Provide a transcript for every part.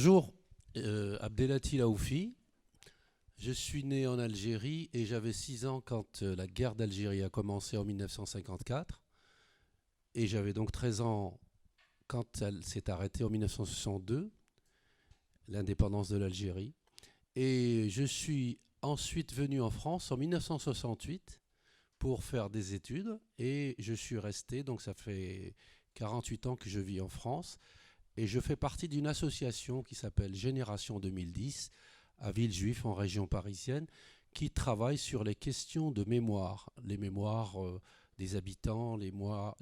Bonjour, Abdelati Laoufi. Je suis né en Algérie et j'avais 6 ans quand la guerre d'Algérie a commencé en 1954. Et j'avais donc 13 ans quand elle s'est arrêtée en 1962, l'indépendance de l'Algérie. Et je suis ensuite venu en France en 1968 pour faire des études et je suis resté, donc ça fait 48 ans que je vis en France et je fais partie d'une association qui s'appelle Génération 2010 à Villejuif en région parisienne qui travaille sur les questions de mémoire, les mémoires des habitants, les mémoires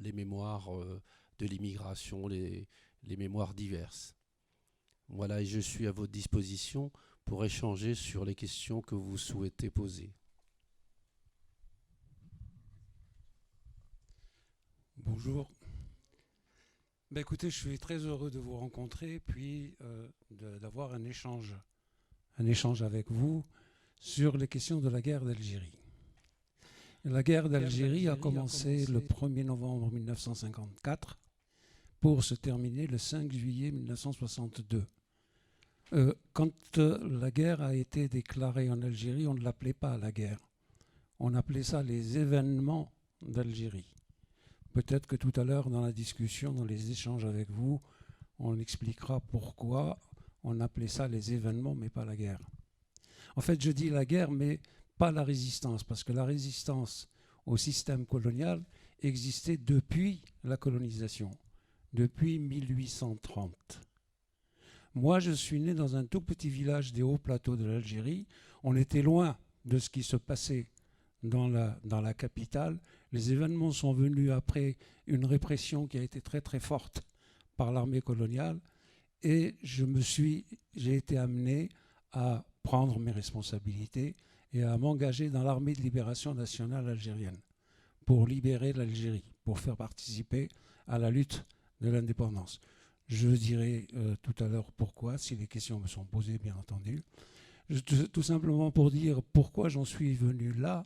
de l'immigration, les mémoires diverses. Voilà, et je suis à votre disposition pour échanger sur les questions que vous souhaitez poser. Bonjour. Écoutez, je suis très heureux de vous rencontrer, puis d'avoir un échange avec vous sur les questions de la guerre d'Algérie. La guerre d'Algérie a commencé le 1er novembre 1954 pour se terminer le 5 juillet 1962. Quand la guerre a été déclarée en Algérie, on ne l'appelait pas la guerre. On appelait ça les événements d'Algérie. Peut-être que tout à l'heure, dans la discussion, dans les échanges avec vous, on expliquera pourquoi on appelait ça les événements, mais pas la guerre. En fait, je dis la guerre, mais pas la résistance, parce que la résistance au système colonial existait depuis la colonisation, depuis 1830. Moi, je suis né dans un tout petit village des hauts plateaux de l'Algérie. On était loin de ce qui se passait dans la capitale. Les événements sont venus après une répression qui a été très très forte par l'armée coloniale et j'ai été amené à prendre mes responsabilités et à m'engager dans l'armée de libération nationale algérienne pour libérer l'Algérie, pour faire participer à la lutte de l'indépendance. Je dirai tout à l'heure pourquoi, si les questions me sont posées, bien entendu. Tout simplement pour dire pourquoi j'en suis venu là,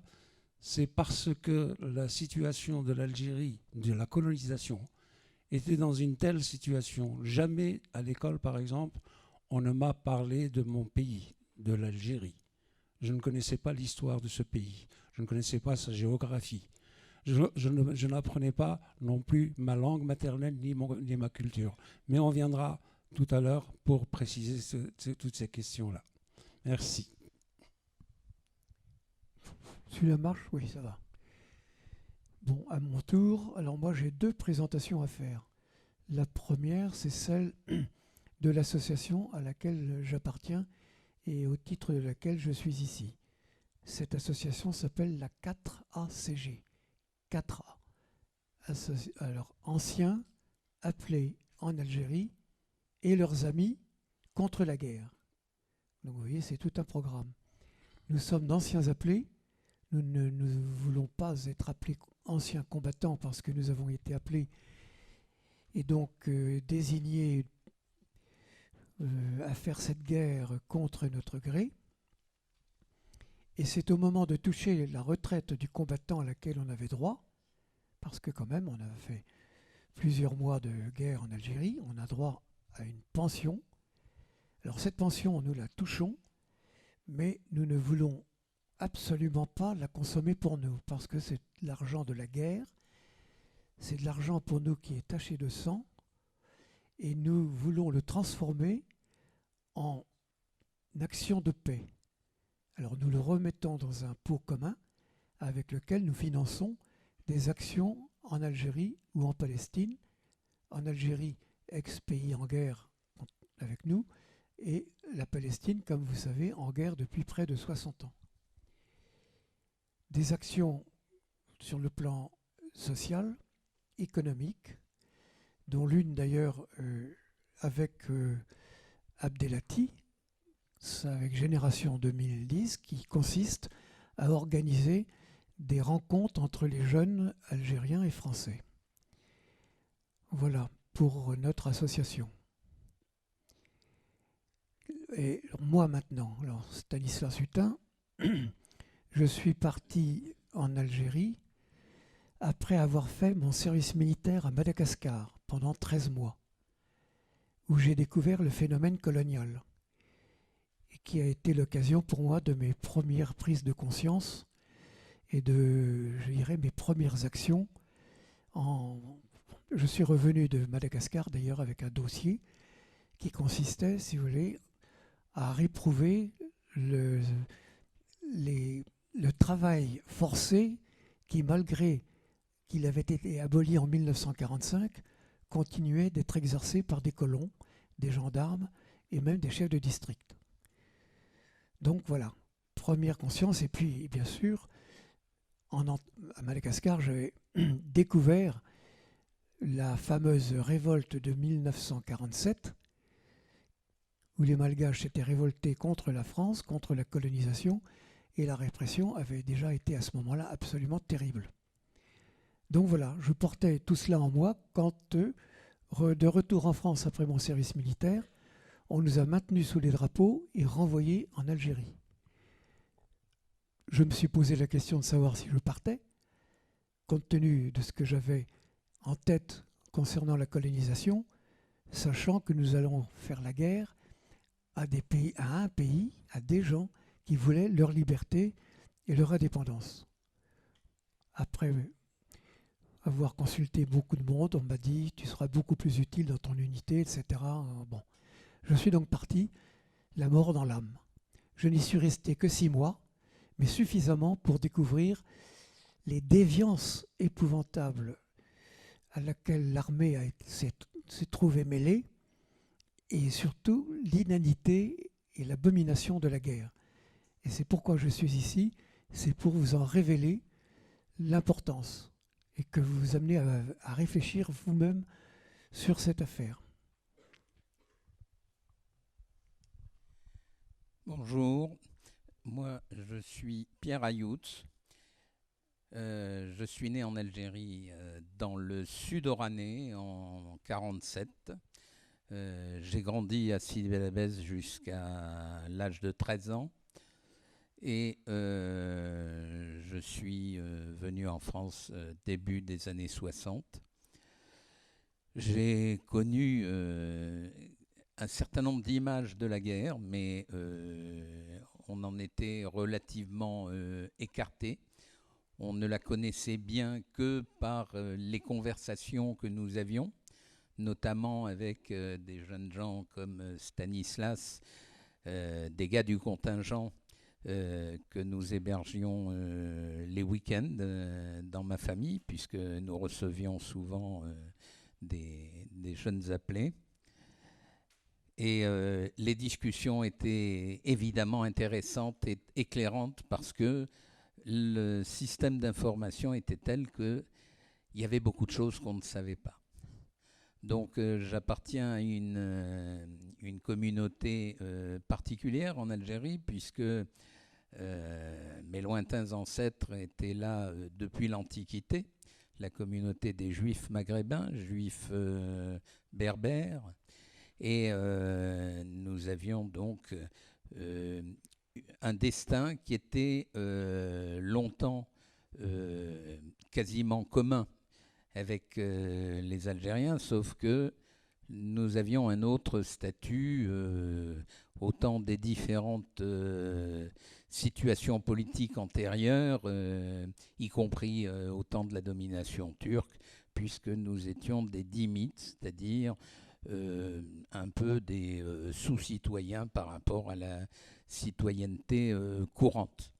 c'est parce que la situation de l'Algérie, de la colonisation, était dans une telle situation. Jamais à l'école, par exemple, on ne m'a parlé de mon pays, de l'Algérie. Je ne connaissais pas l'histoire de ce pays. Je ne connaissais pas sa géographie. Je n'apprenais pas non plus ma langue maternelle ni ma culture. Mais on viendra tout à l'heure pour préciser toutes ces questions-là. Merci. Celui-là marche? Oui, ça va. Bon, à mon tour, alors moi j'ai 2 présentations à faire. La première, c'est celle de l'association à laquelle j'appartiens et au titre de laquelle je suis ici. Cette association s'appelle la 4ACG. 4A. Alors, anciens appelés en Algérie et leurs amis contre la guerre. Donc vous voyez, c'est tout un programme. Nous sommes d'anciens appelés. Nous ne voulons pas être appelés anciens combattants parce que nous avons été appelés et donc désignés à faire cette guerre contre notre gré. Et c'est au moment de toucher la retraite du combattant à laquelle on avait droit, parce que quand même on a fait plusieurs mois de guerre en Algérie, on a droit à une pension. Alors cette pension, nous la touchons, mais nous ne voulons absolument pas la consommer pour nous, parce que c'est l'argent de la guerre, c'est de l'argent pour nous qui est taché de sang, et nous voulons le transformer en action de paix. Alors nous le remettons dans un pot commun avec lequel nous finançons des actions en Algérie ou en Palestine. En Algérie, ex-pays en guerre avec nous, et la Palestine, comme vous savez, en guerre depuis près de 60 ans. Des actions sur le plan social, économique, dont l'une d'ailleurs avec Abdelati, avec Génération 2010, qui consiste à organiser des rencontres entre les jeunes algériens et français. Voilà pour notre association. Et moi maintenant, alors Stanislas Hutin, je suis parti en Algérie après avoir fait mon service militaire à Madagascar pendant 13 mois, où j'ai découvert le phénomène colonial et qui a été l'occasion pour moi de mes premières prises de conscience et de, je dirais, mes premières actions. Je suis revenu de Madagascar d'ailleurs avec un dossier qui consistait, si vous voulez, à réprouver le travail forcé qui, malgré qu'il avait été aboli en 1945, continuait d'être exercé par des colons, des gendarmes et même des chefs de district. Donc voilà, première conscience. Et puis, bien sûr, à Madagascar, j'avais découvert la fameuse révolte de 1947, où les Malgaches s'étaient révoltés contre la France, contre la colonisation, et la répression avait déjà été à ce moment-là absolument terrible. Donc voilà, je portais tout cela en moi quand, de retour en France après mon service militaire, on nous a maintenus sous les drapeaux et renvoyés en Algérie. Je me suis posé la question de savoir si je partais, compte tenu de ce que j'avais en tête concernant la colonisation, sachant que nous allons faire la guerre à un pays, à des gens qui voulaient leur liberté et leur indépendance. Après avoir consulté beaucoup de monde, on m'a dit « tu seras beaucoup plus utile dans ton unité, etc. » Bon. Je suis donc parti, la mort dans l'âme. Je n'y suis resté que 6 mois, mais suffisamment pour découvrir les déviances épouvantables à laquelle l'armée s'est trouvée mêlée, et surtout l'inanité et l'abomination de la guerre. Et c'est pourquoi je suis ici, c'est pour vous en révéler l'importance et que vous amener à réfléchir vous-même sur cette affaire. Bonjour, moi je suis Pierre Ayout. Je suis né en Algérie, dans le sud oranais, en 1947. J'ai grandi à Sidi Bel Abbès jusqu'à l'âge de 13 ans. Et je suis venu en France début des années 60. J'ai connu un certain nombre d'images de la guerre, mais on en était relativement écarté. On ne la connaissait bien que par les conversations que nous avions, notamment avec des jeunes gens comme Stanislas, des gars du contingent que nous hébergions les week-ends dans ma famille, puisque nous recevions souvent des jeunes appelés. Et les discussions étaient évidemment intéressantes et éclairantes parce que le système d'information était tel qu'il y avait beaucoup de choses qu'on ne savait pas. Donc j'appartiens à une communauté particulière en Algérie, puisque mes lointains ancêtres étaient là depuis l'Antiquité, la communauté des Juifs maghrébins, Juifs berbères, et nous avions donc un destin qui était longtemps quasiment commun avec les Algériens, sauf que nous avions un autre statut au temps des différentes situations politiques antérieures, y compris au temps de la domination turque, puisque nous étions des dhimmites, c'est-à-dire un peu des sous-citoyens par rapport à la citoyenneté courante.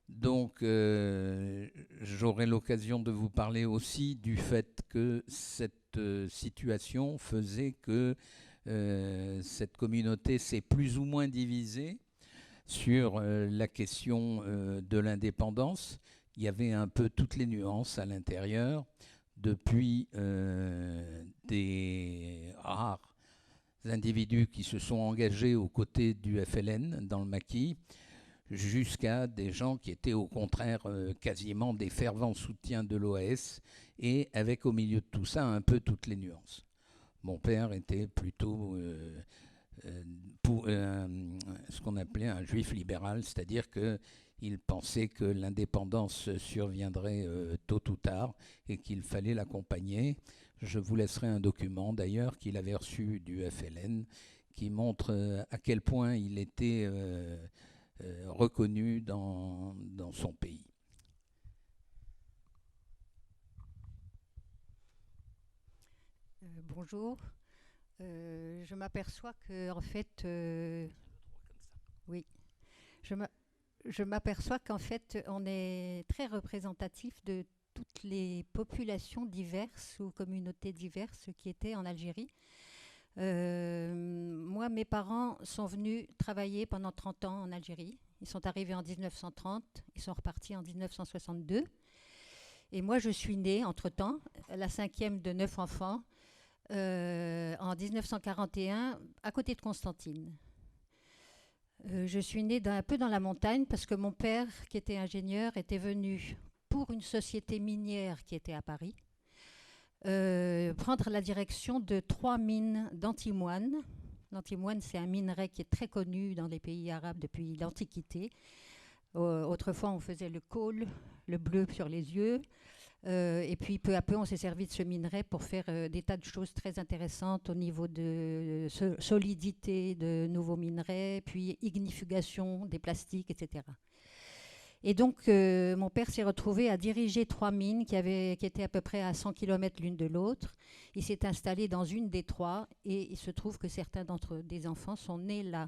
Donc j'aurai l'occasion de vous parler aussi du fait que cette situation faisait que cette communauté s'est plus ou moins divisée sur la question de l'indépendance. Il y avait un peu toutes les nuances à l'intérieur, depuis des rares individus qui se sont engagés aux côtés du FLN dans le maquis, jusqu'à des gens qui étaient au contraire quasiment des fervents soutiens de l'OAS, et avec au milieu de tout ça un peu toutes les nuances. Mon père était plutôt pour ce qu'on appelait un juif libéral, c'est-à-dire qu'il pensait que l'indépendance surviendrait tôt ou tard et qu'il fallait l'accompagner. Je vous laisserai un document d'ailleurs qu'il avait reçu du FLN qui montre à quel point il était reconnu dans son pays. Bonjour. Je m'aperçois que, en fait, oui, je m'aperçois qu'en fait, on est très représentatif de toutes les populations diverses ou communautés diverses qui étaient en Algérie. Moi, mes parents sont venus travailler pendant 30 ans en Algérie. Ils sont arrivés en 1930, ils sont repartis en 1962. Et moi, je suis née, entre-temps, la 5e de 9 enfants, en 1941, à côté de Constantine. Je suis née un peu dans la montagne parce que mon père, qui était ingénieur, était venu pour une société minière qui était à Paris, prendre la direction de 3 mines d'antimoine. L'antimoine, c'est un minerai qui est très connu dans les pays arabes depuis l'Antiquité. Autrefois, on faisait le khôl, le bleu sur les yeux. Et puis, peu à peu, on s'est servi de ce minerai pour faire des tas de choses très intéressantes au niveau de solidité de nouveaux minerais, puis ignifugation des plastiques, etc. Et donc, mon père s'est retrouvé à diriger 3 mines qui étaient à peu près à 100 km l'une de l'autre. Il s'est installé dans une des 3 et il se trouve que certains des enfants sont nés là.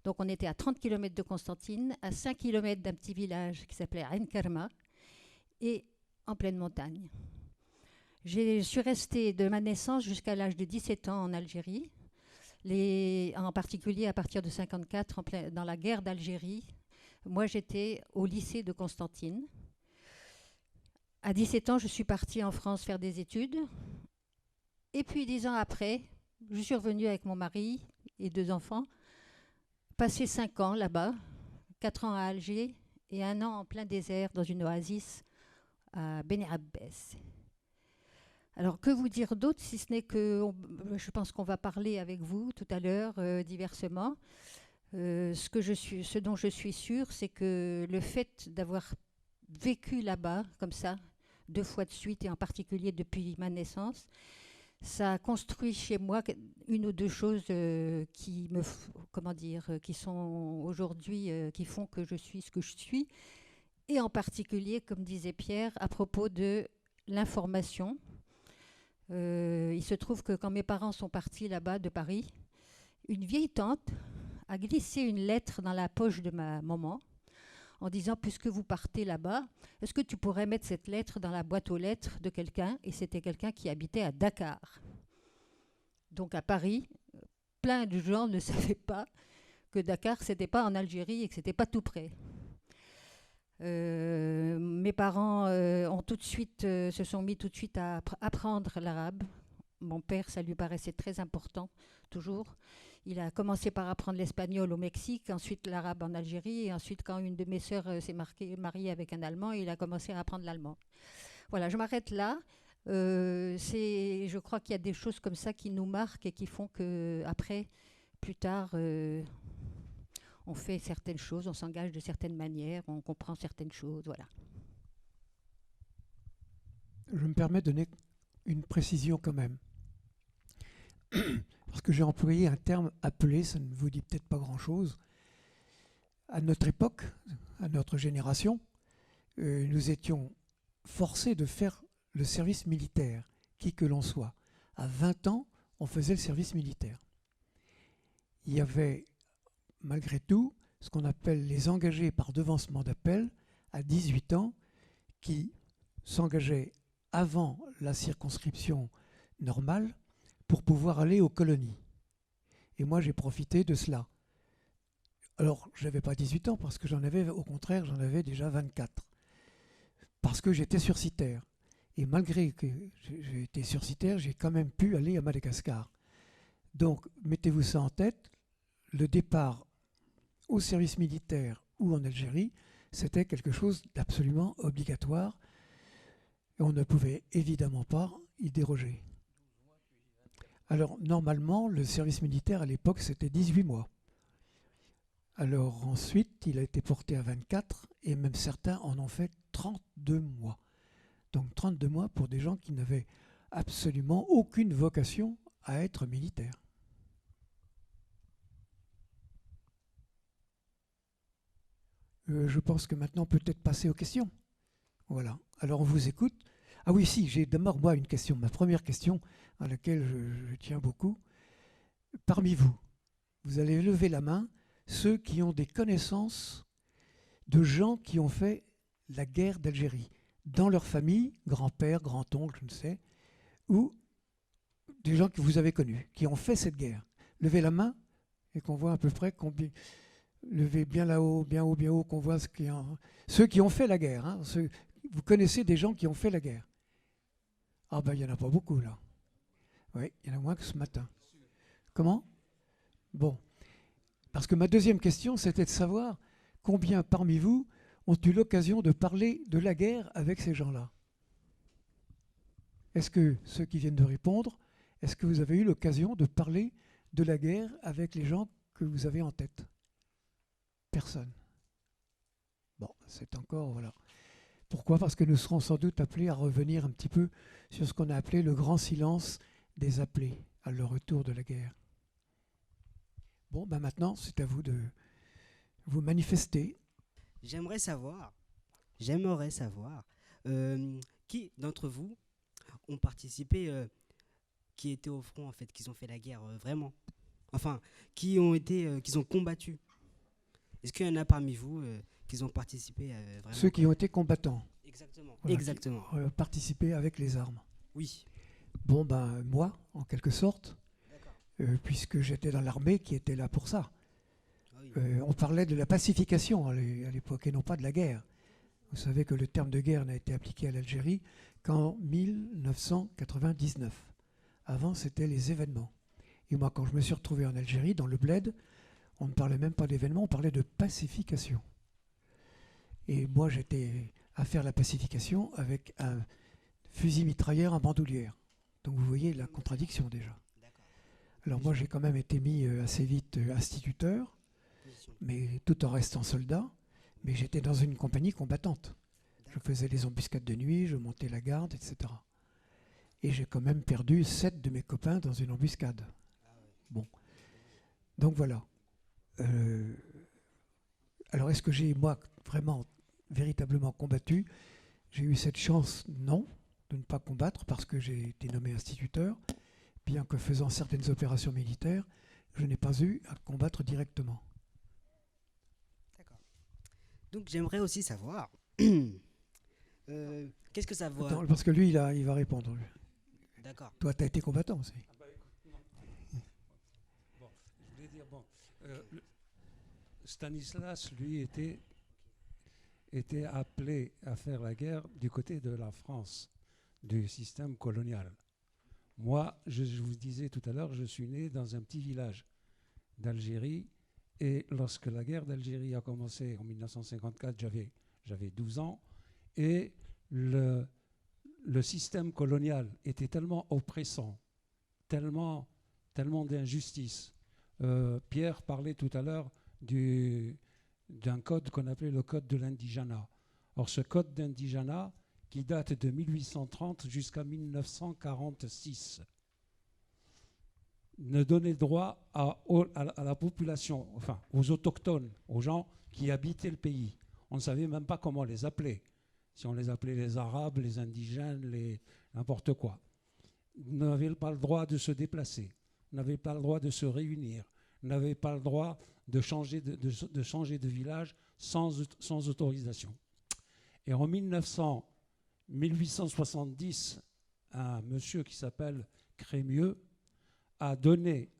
Donc, on était à 30 km de Constantine, à 5 km d'un petit village qui s'appelait Ain Kerma et en pleine montagne. Je suis restée de ma naissance jusqu'à l'âge de 17 ans en Algérie, en particulier à partir de 1954, dans la guerre d'Algérie. Moi, j'étais au lycée de Constantine. À 17 ans, je suis partie en France faire des études. Et puis, 10 ans après, je suis revenue avec mon mari et 2 enfants, passer 5 ans là-bas, 4 ans à Alger et 1 an en plein désert dans une oasis à Beni Abbès. Alors, que vous dire d'autre, si ce n'est que je pense qu'on va parler avec vous tout à l'heure diversement. Ce dont je suis sûre, c'est que le fait d'avoir vécu là-bas, comme ça, 2 fois de suite, et en particulier depuis ma naissance, ça a construit chez moi 1 ou 2 choses qui sont aujourd'hui, qui font que je suis ce que je suis. Et en particulier, comme disait Pierre, à propos de l'information. Il se trouve que quand mes parents sont partis là-bas de Paris, une vieille tante a glissé une lettre dans la poche de ma maman en disant « Puisque vous partez là-bas, est-ce que tu pourrais mettre cette lettre dans la boîte aux lettres de quelqu'un ?» Et c'était quelqu'un qui habitait à Dakar. Donc à Paris, plein de gens ne savaient pas que Dakar, c'était pas en Algérie et que c'était pas tout près. Mes parents se sont mis tout de suite à apprendre l'arabe. Mon père, ça lui paraissait très important, toujours. Il a commencé par apprendre l'espagnol au Mexique, ensuite l'arabe en Algérie, et ensuite, quand une de mes sœurs s'est mariée avec un Allemand, il a commencé à apprendre l'allemand. Voilà, je m'arrête là. Je crois qu'il y a des choses comme ça qui nous marquent et qui font qu'après, plus tard, on fait certaines choses, on s'engage de certaines manières, on comprend certaines choses, voilà. Je me permets de donner une précision quand même. Parce que j'ai employé un terme appelé, ça ne vous dit peut-être pas grand-chose. À notre époque, à notre génération, nous étions forcés de faire le service militaire, qui que l'on soit. À 20 ans, on faisait le service militaire. Il y avait malgré tout ce qu'on appelle les engagés par devancement d'appel à 18 ans qui s'engageaient avant la circonscription normale pour pouvoir aller aux colonies. Et moi, j'ai profité de cela. Alors, je n'avais pas 18 ans parce que au contraire, j'en avais déjà 24. Parce que j'étais sursitaire. Et malgré que j'ai été sursitaire, j'ai quand même pu aller à Madagascar. Donc, mettez-vous ça en tête, le départ au service militaire ou en Algérie, c'était quelque chose d'absolument obligatoire. Et on ne pouvait évidemment pas y déroger. Alors, normalement, le service militaire à l'époque, c'était 18 mois. Alors ensuite, il a été porté à 24 et même certains en ont fait 32 mois. Donc 32 mois pour des gens qui n'avaient absolument aucune vocation à être militaire. Je pense que maintenant on peut peut-être passer aux questions. Voilà. Alors on vous écoute. Ah oui, si, j'ai d'abord moi une question, ma première question à laquelle je tiens beaucoup. Parmi vous, vous allez lever la main ceux qui ont des connaissances de gens qui ont fait la guerre d'Algérie, dans leur famille, grand-père, grand-oncle, je ne sais, ou des gens que vous avez connus, qui ont fait cette guerre. Levez la main et qu'on voit à peu près combien. Levez bien là-haut, bien haut, bien haut, qu'on voit ceux qui ont fait la guerre. Hein, vous connaissez des gens qui ont fait la guerre. Ah ben il n'y en a pas beaucoup là. Oui, il y en a moins que ce matin. Comment? Bon. Parce que ma deuxième question, c'était de savoir combien parmi vous ont eu l'occasion de parler de la guerre avec ces gens-là. Est-ce que ceux qui viennent de répondre, est-ce que vous avez eu l'occasion de parler de la guerre avec les gens que vous avez en tête? Personne. Bon, c'est encore, voilà. Pourquoi? Parce que nous serons sans doute appelés à revenir un petit peu sur ce qu'on a appelé le grand silence des appelés à leur retour de la guerre. Bon, ben maintenant, c'est à vous de vous manifester. J'aimerais savoir, qui d'entre vous ont participé, qui étaient au front en fait, qui ont fait la guerre vraiment. Enfin, qui ont combattu. Est-ce qu'il y en a parmi vous qui ont participé vraiment? Ceux qui ont été combattants. Exactement. Voilà, Exactement. Qui ont participé avec les armes. Oui. Bon, ben moi, en quelque sorte, D'accord. puisque j'étais dans l'armée qui était là pour ça. Ah oui. On parlait de la pacification à l'époque et non pas de la guerre. Vous savez que le terme de guerre n'a été appliqué à l'Algérie qu'en 1999. Avant, c'était les événements. Et moi, quand je me suis retrouvé en Algérie, dans le bled, on ne parlait même pas d'événements, on parlait de pacification. Et moi, j'étais à faire la pacification avec un fusil mitrailleur en bandoulière. Donc vous voyez la contradiction déjà. D'accord. Alors moi, j'ai quand même été mis assez vite instituteur, Position. mais tout en restant soldat. Mais j'étais dans une compagnie combattante. Je faisais les embuscades de nuit, je montais la garde, etc. Et j'ai quand même perdu 7 de mes copains dans une embuscade. Ah ouais. Bon. Donc voilà. Alors est-ce que j'ai, moi, vraiment, véritablement combattu? J'ai eu cette chance, non, de ne pas combattre parce que j'ai été nommé instituteur, bien que faisant certaines opérations militaires, je n'ai pas eu à combattre directement. D'accord. Donc j'aimerais aussi savoir, qu'est-ce que ça vaut? Attends, parce que lui, il va répondre. Lui. D'accord. Toi, tu as été combattant aussi. Bon, je voulais dire, Stanislas, lui, était appelé à faire la guerre du côté de la France, du système colonial. Moi, je vous disais tout à l'heure, je suis né dans un petit village d'Algérie, et lorsque la guerre d'Algérie a commencé en 1954, j'avais 12 ans, et le système colonial était tellement oppressant, tellement d'injustice. Pierre parlait tout à l'heure d'un code qu'on appelait le code de l'indigénat. Or, ce code d'indigénat, qui date de 1830 jusqu'à 1946, ne donnait droit à la population, enfin aux autochtones, aux gens qui habitaient le pays. On ne savait même pas comment les appeler. Si on les appelait les Arabes, les indigènes, n'importe quoi. Ils n'avaient pas le droit de se déplacer, n'avaient pas le droit de se réunir, n'avaient pas le droit de changer de village sans autorisation. Et en 1870, un monsieur qui s'appelle Crémieux a donné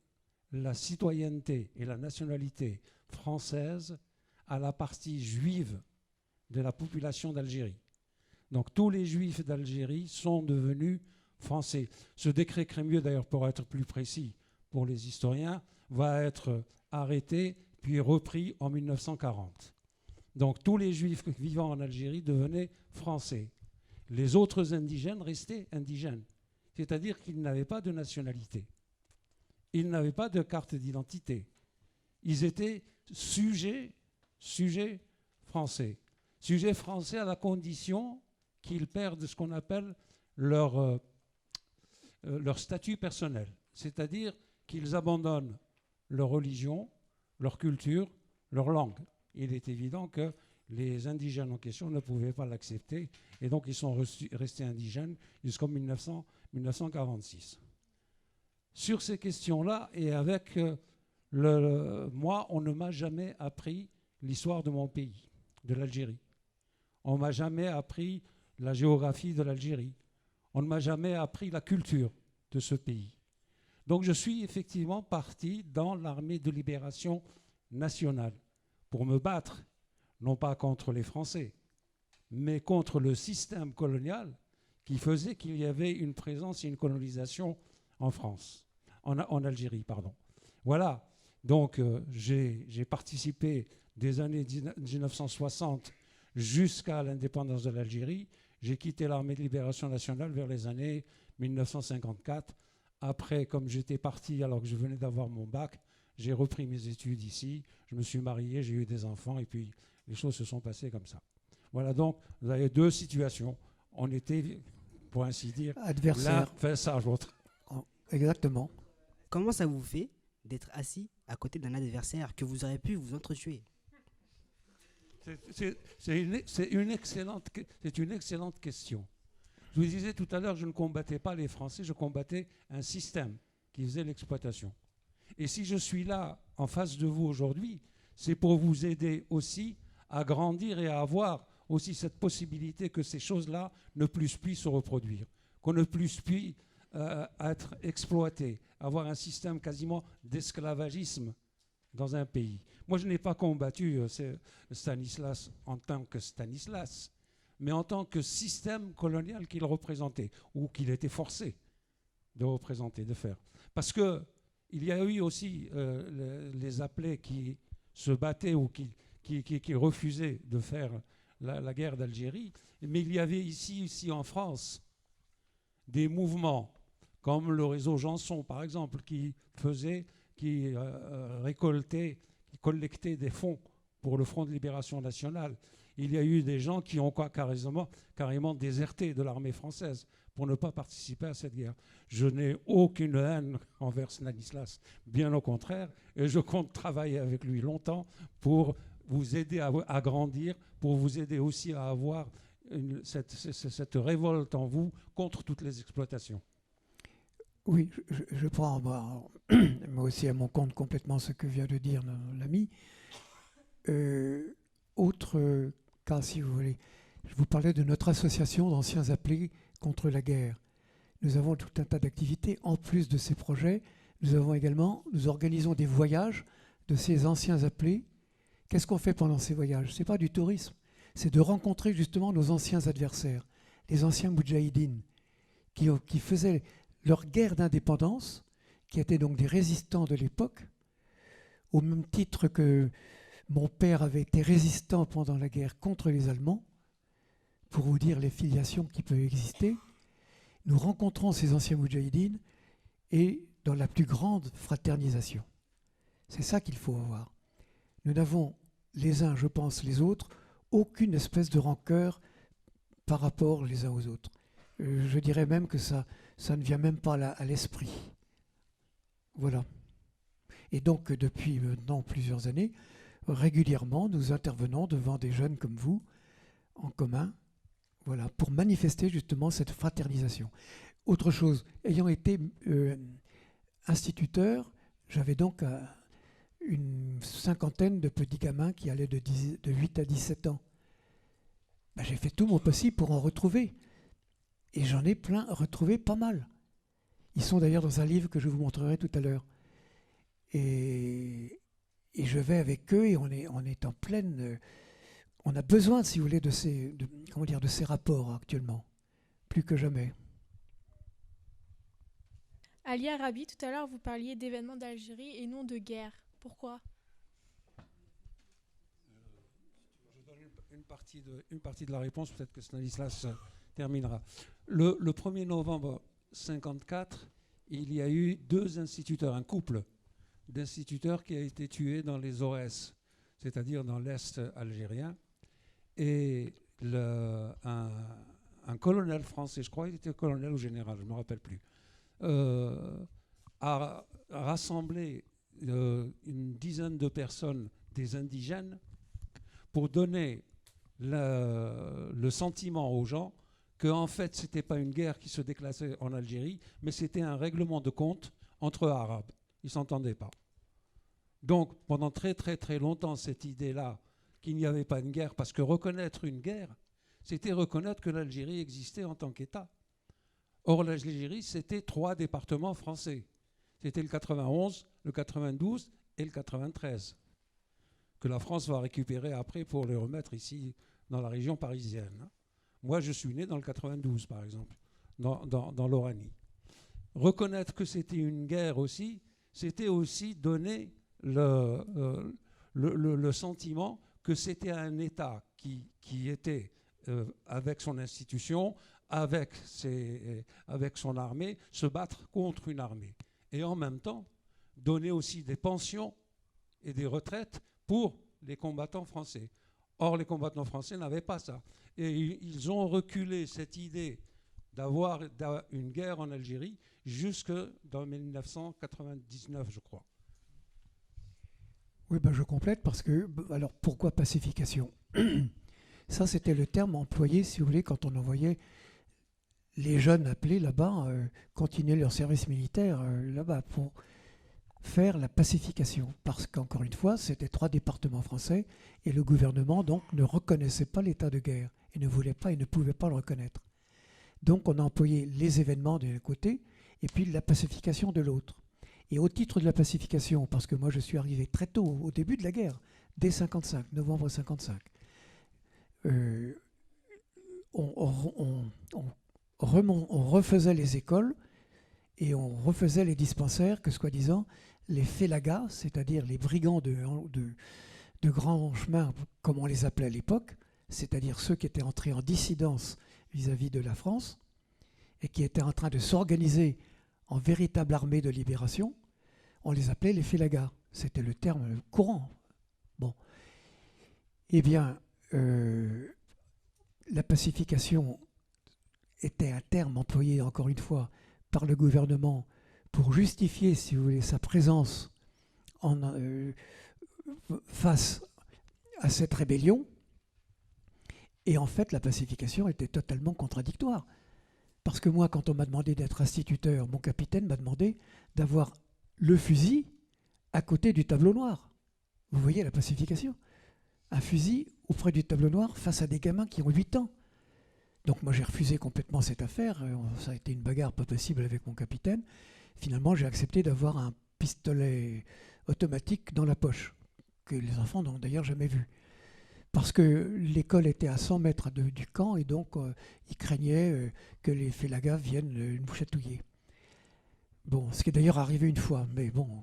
la citoyenneté et la nationalité française à la partie juive de la population d'Algérie. Donc tous les juifs d'Algérie sont devenus français. Ce décret Crémieux, d'ailleurs, pour être plus précis pour les historiens, va être arrêté puis repris en 1940. Donc tous les juifs vivant en Algérie devenaient français. Les autres indigènes restaient indigènes, c'est-à-dire qu'ils n'avaient pas de nationalité. Ils n'avaient pas de carte d'identité. Ils étaient sujets français. Sujets français à la condition qu'ils perdent ce qu'on appelle leur leur statut personnel, c'est-à-dire qu'ils abandonnent leur religion, leur culture, leur langue. Il est évident que les indigènes en question ne pouvaient pas l'accepter et donc ils sont restés indigènes jusqu'en 1946. Sur ces questions-là et avec moi, on ne m'a jamais appris l'histoire de mon pays, de l'Algérie. On ne m'a jamais appris la géographie de l'Algérie. On ne m'a jamais appris la culture de ce pays. Donc je suis effectivement parti dans l'armée de libération nationale pour me battre, non pas contre les Français, mais contre le système colonial qui faisait qu'il y avait une présence et une colonisation en France, en Algérie, pardon. Voilà, donc j'ai participé des années 1960 jusqu'à l'indépendance de l'Algérie. J'ai quitté l'armée de libération nationale vers les années 1954. Après, comme j'étais parti alors que je venais d'avoir mon bac, j'ai repris mes études ici, je me suis marié, j'ai eu des enfants et puis les choses se sont passées comme ça. Voilà, donc vous avez deux situations. On était, pour ainsi dire, adversaire. L'un face à l'autre. Exactement. Comment ça vous fait d'être assis à côté d'un adversaire que vous aurez pu vous entretuer? C'est une excellente question. Je vous disais tout à l'heure, je ne combattais pas les Français, je combattais un système qui faisait l'exploitation. Et si je suis là, en face de vous aujourd'hui, c'est pour vous aider aussi à grandir et à avoir aussi cette possibilité que ces choses-là ne puissent plus se reproduire, qu'on ne puisse plus être exploité, avoir un système quasiment d'esclavagisme dans un pays. Moi, je n'ai pas combattu Stanislas en tant que Stanislas, mais en tant que système colonial qu'il représentait, ou qu'il était forcé de représenter, de faire. Parce qu'il y a eu aussi les appelés qui se battaient ou qui refusaient de faire la guerre d'Algérie, mais il y avait ici en France des mouvements comme le réseau Janson, par exemple, qui récoltait, qui collectait des fonds pour le Front de libération nationale. Il y a eu des gens qui ont carrément déserté de l'armée française pour ne pas participer à cette guerre. Je n'ai aucune haine envers Stanislas, bien au contraire, et je compte travailler avec lui longtemps pour vous aider à grandir, pour vous aider aussi à avoir cette révolte en vous contre toutes les exploitations. Oui, je prends moi aussi à mon compte complètement ce que vient de dire l'ami. Autre cas, si vous voulez, je vous parlais de notre association d'anciens appelés contre la guerre. Nous avons tout un tas d'activités. En plus de ces projets, nous organisons des voyages de ces anciens appelés. Qu'est-ce qu'on fait pendant ces voyages? Ce n'est pas du tourisme, c'est de rencontrer justement nos anciens adversaires, les anciens moudjahidines, qui faisaient leur guerre d'indépendance, qui étaient donc des résistants de l'époque, au même titre que mon père avait été résistant pendant la guerre contre les Allemands, pour vous dire les filiations qui peuvent exister. Nous rencontrons ces anciens moudjahidines et dans la plus grande fraternisation. C'est ça qu'il faut avoir. Nous n'avons les uns, je pense, les autres, aucune espèce de rancœur par rapport les uns aux autres. Je dirais même que ça ne vient même pas à l'esprit. Voilà. Et donc, depuis maintenant plusieurs années, régulièrement, nous intervenons devant des jeunes comme vous, en commun, voilà, pour manifester justement cette fraternisation. Autre chose, ayant été instituteur, j'avais donc une cinquantaine de petits gamins qui allaient de 8 à 17 ans. Ben, j'ai fait tout mon possible pour en retrouver. Et j'en ai retrouvé pas mal. Ils sont d'ailleurs dans un livre que je vous montrerai tout à l'heure. Et je vais avec eux et on est en pleine... on a besoin, si vous voulez, de ces rapports actuellement, plus que jamais. Ali Arabi, tout à l'heure, vous parliez d'événements d'Algérie et non de guerre. Pourquoi ? Je donne une partie de la réponse, peut-être que Stanislas terminera. Le 1er novembre 1954, il y a eu 2 instituteurs, un couple d'instituteurs qui a été tué dans les Aurès, c'est-à-dire dans l'Est algérien. Et un colonel français, je crois qu'il était colonel ou général, je ne me rappelle plus, a rassemblé une dizaine de personnes, des indigènes, pour donner le sentiment aux gens qu'en fait, ce n'était pas une guerre qui se déclassait en Algérie, mais c'était un règlement de compte entre Arabes. Ils ne s'entendaient pas. Donc, pendant très très très longtemps, cette idée-là qu'il n'y avait pas une guerre, parce que reconnaître une guerre, c'était reconnaître que l'Algérie existait en tant qu'État. Or, l'Algérie, c'était 3 départements français. C'était le 91, le 92 et le 93, que la France va récupérer après pour les remettre ici dans la région parisienne. Moi, je suis né dans le 92, par exemple, dans l'Oranie. Reconnaître que c'était une guerre aussi, c'était aussi donner le sentiment que c'était un État qui était, avec son institution, avec son armée, se battre contre une armée. Et en même temps, donner aussi des pensions et des retraites pour les combattants français. Or, les combattants français n'avaient pas ça. Et ils ont reculé cette idée d'avoir une guerre en Algérie jusque dans 1999, je crois. Oui, ben je complète parce que, alors pourquoi pacification? Ça, c'était le terme employé, si vous voulez, quand on envoyait les jeunes appelés là-bas, continuer leur service militaire là-bas pour faire la pacification. Parce qu'encore une fois, c'était 3 départements français et le gouvernement donc ne reconnaissait pas l'état de guerre et ne voulait pas et ne pouvait pas le reconnaître. Donc on a employé les événements d'un côté et puis la pacification de l'autre. Et au titre de la pacification, parce que moi je suis arrivé très tôt, au début de la guerre, dès 55, novembre 55, on refaisait les écoles et on refaisait les dispensaires que, soi-disant, les félagas, c'est-à-dire les brigands de grands chemins, comme on les appelait à l'époque, c'est-à-dire ceux qui étaient entrés en dissidence vis-à-vis de la France et qui étaient en train de s'organiser en véritable armée de libération, on les appelait les félagas. C'était le terme courant. Bon. Eh bien, la pacification était un terme employé, encore une fois, par le gouvernement pour justifier, si vous voulez, sa présence face à cette rébellion. Et en fait, la pacification était totalement contradictoire. Parce que moi, quand on m'a demandé d'être instituteur, mon capitaine m'a demandé d'avoir le fusil à côté du tableau noir. Vous voyez la pacification? Un fusil auprès du tableau noir face à des gamins qui ont 8 ans. Donc moi j'ai refusé complètement cette affaire, ça a été une bagarre pas possible avec mon capitaine. Finalement j'ai accepté d'avoir un pistolet automatique dans la poche, que les enfants n'ont d'ailleurs jamais vu. Parce que l'école était à 100 mètres du camp et donc ils craignaient que les félagas viennent nous chatouiller. Bon, ce qui est d'ailleurs arrivé une fois, mais bon,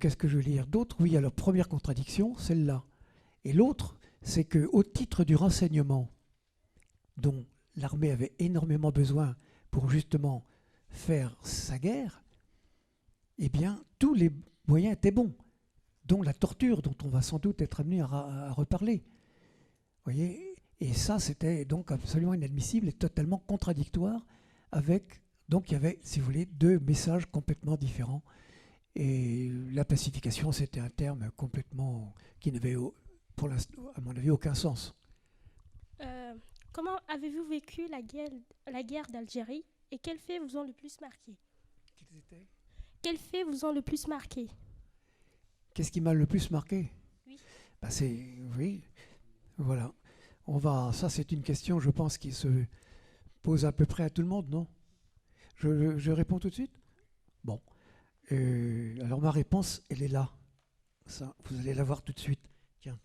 qu'est-ce que je veux dire d'autre? Oui, alors première contradiction, celle-là. Et l'autre, c'est qu'au titre du renseignement, dont l'armée avait énormément besoin pour justement faire sa guerre, eh bien, tous les moyens étaient bons, dont la torture, dont on va sans doute être amené à reparler. Vous voyez? Et ça, c'était donc absolument inadmissible et totalement contradictoire avec... Donc, il y avait, si vous voulez, 2 messages complètement différents. Et la pacification, c'était un terme complètement... qui n'avait, pour l'instant, à mon avis, aucun sens. Comment avez-vous vécu la guerre d'Algérie et quels faits vous ont le plus marqué? Quels faits vous ont le plus marqué? Qu'est-ce qui m'a le plus marqué? Oui. Ben oui, voilà. Ça, c'est une question, je pense, qui se pose à peu près à tout le monde, non? Je réponds tout de suite? Bon. Alors, ma réponse, elle est là. Ça, vous allez la voir tout de suite. Tiens.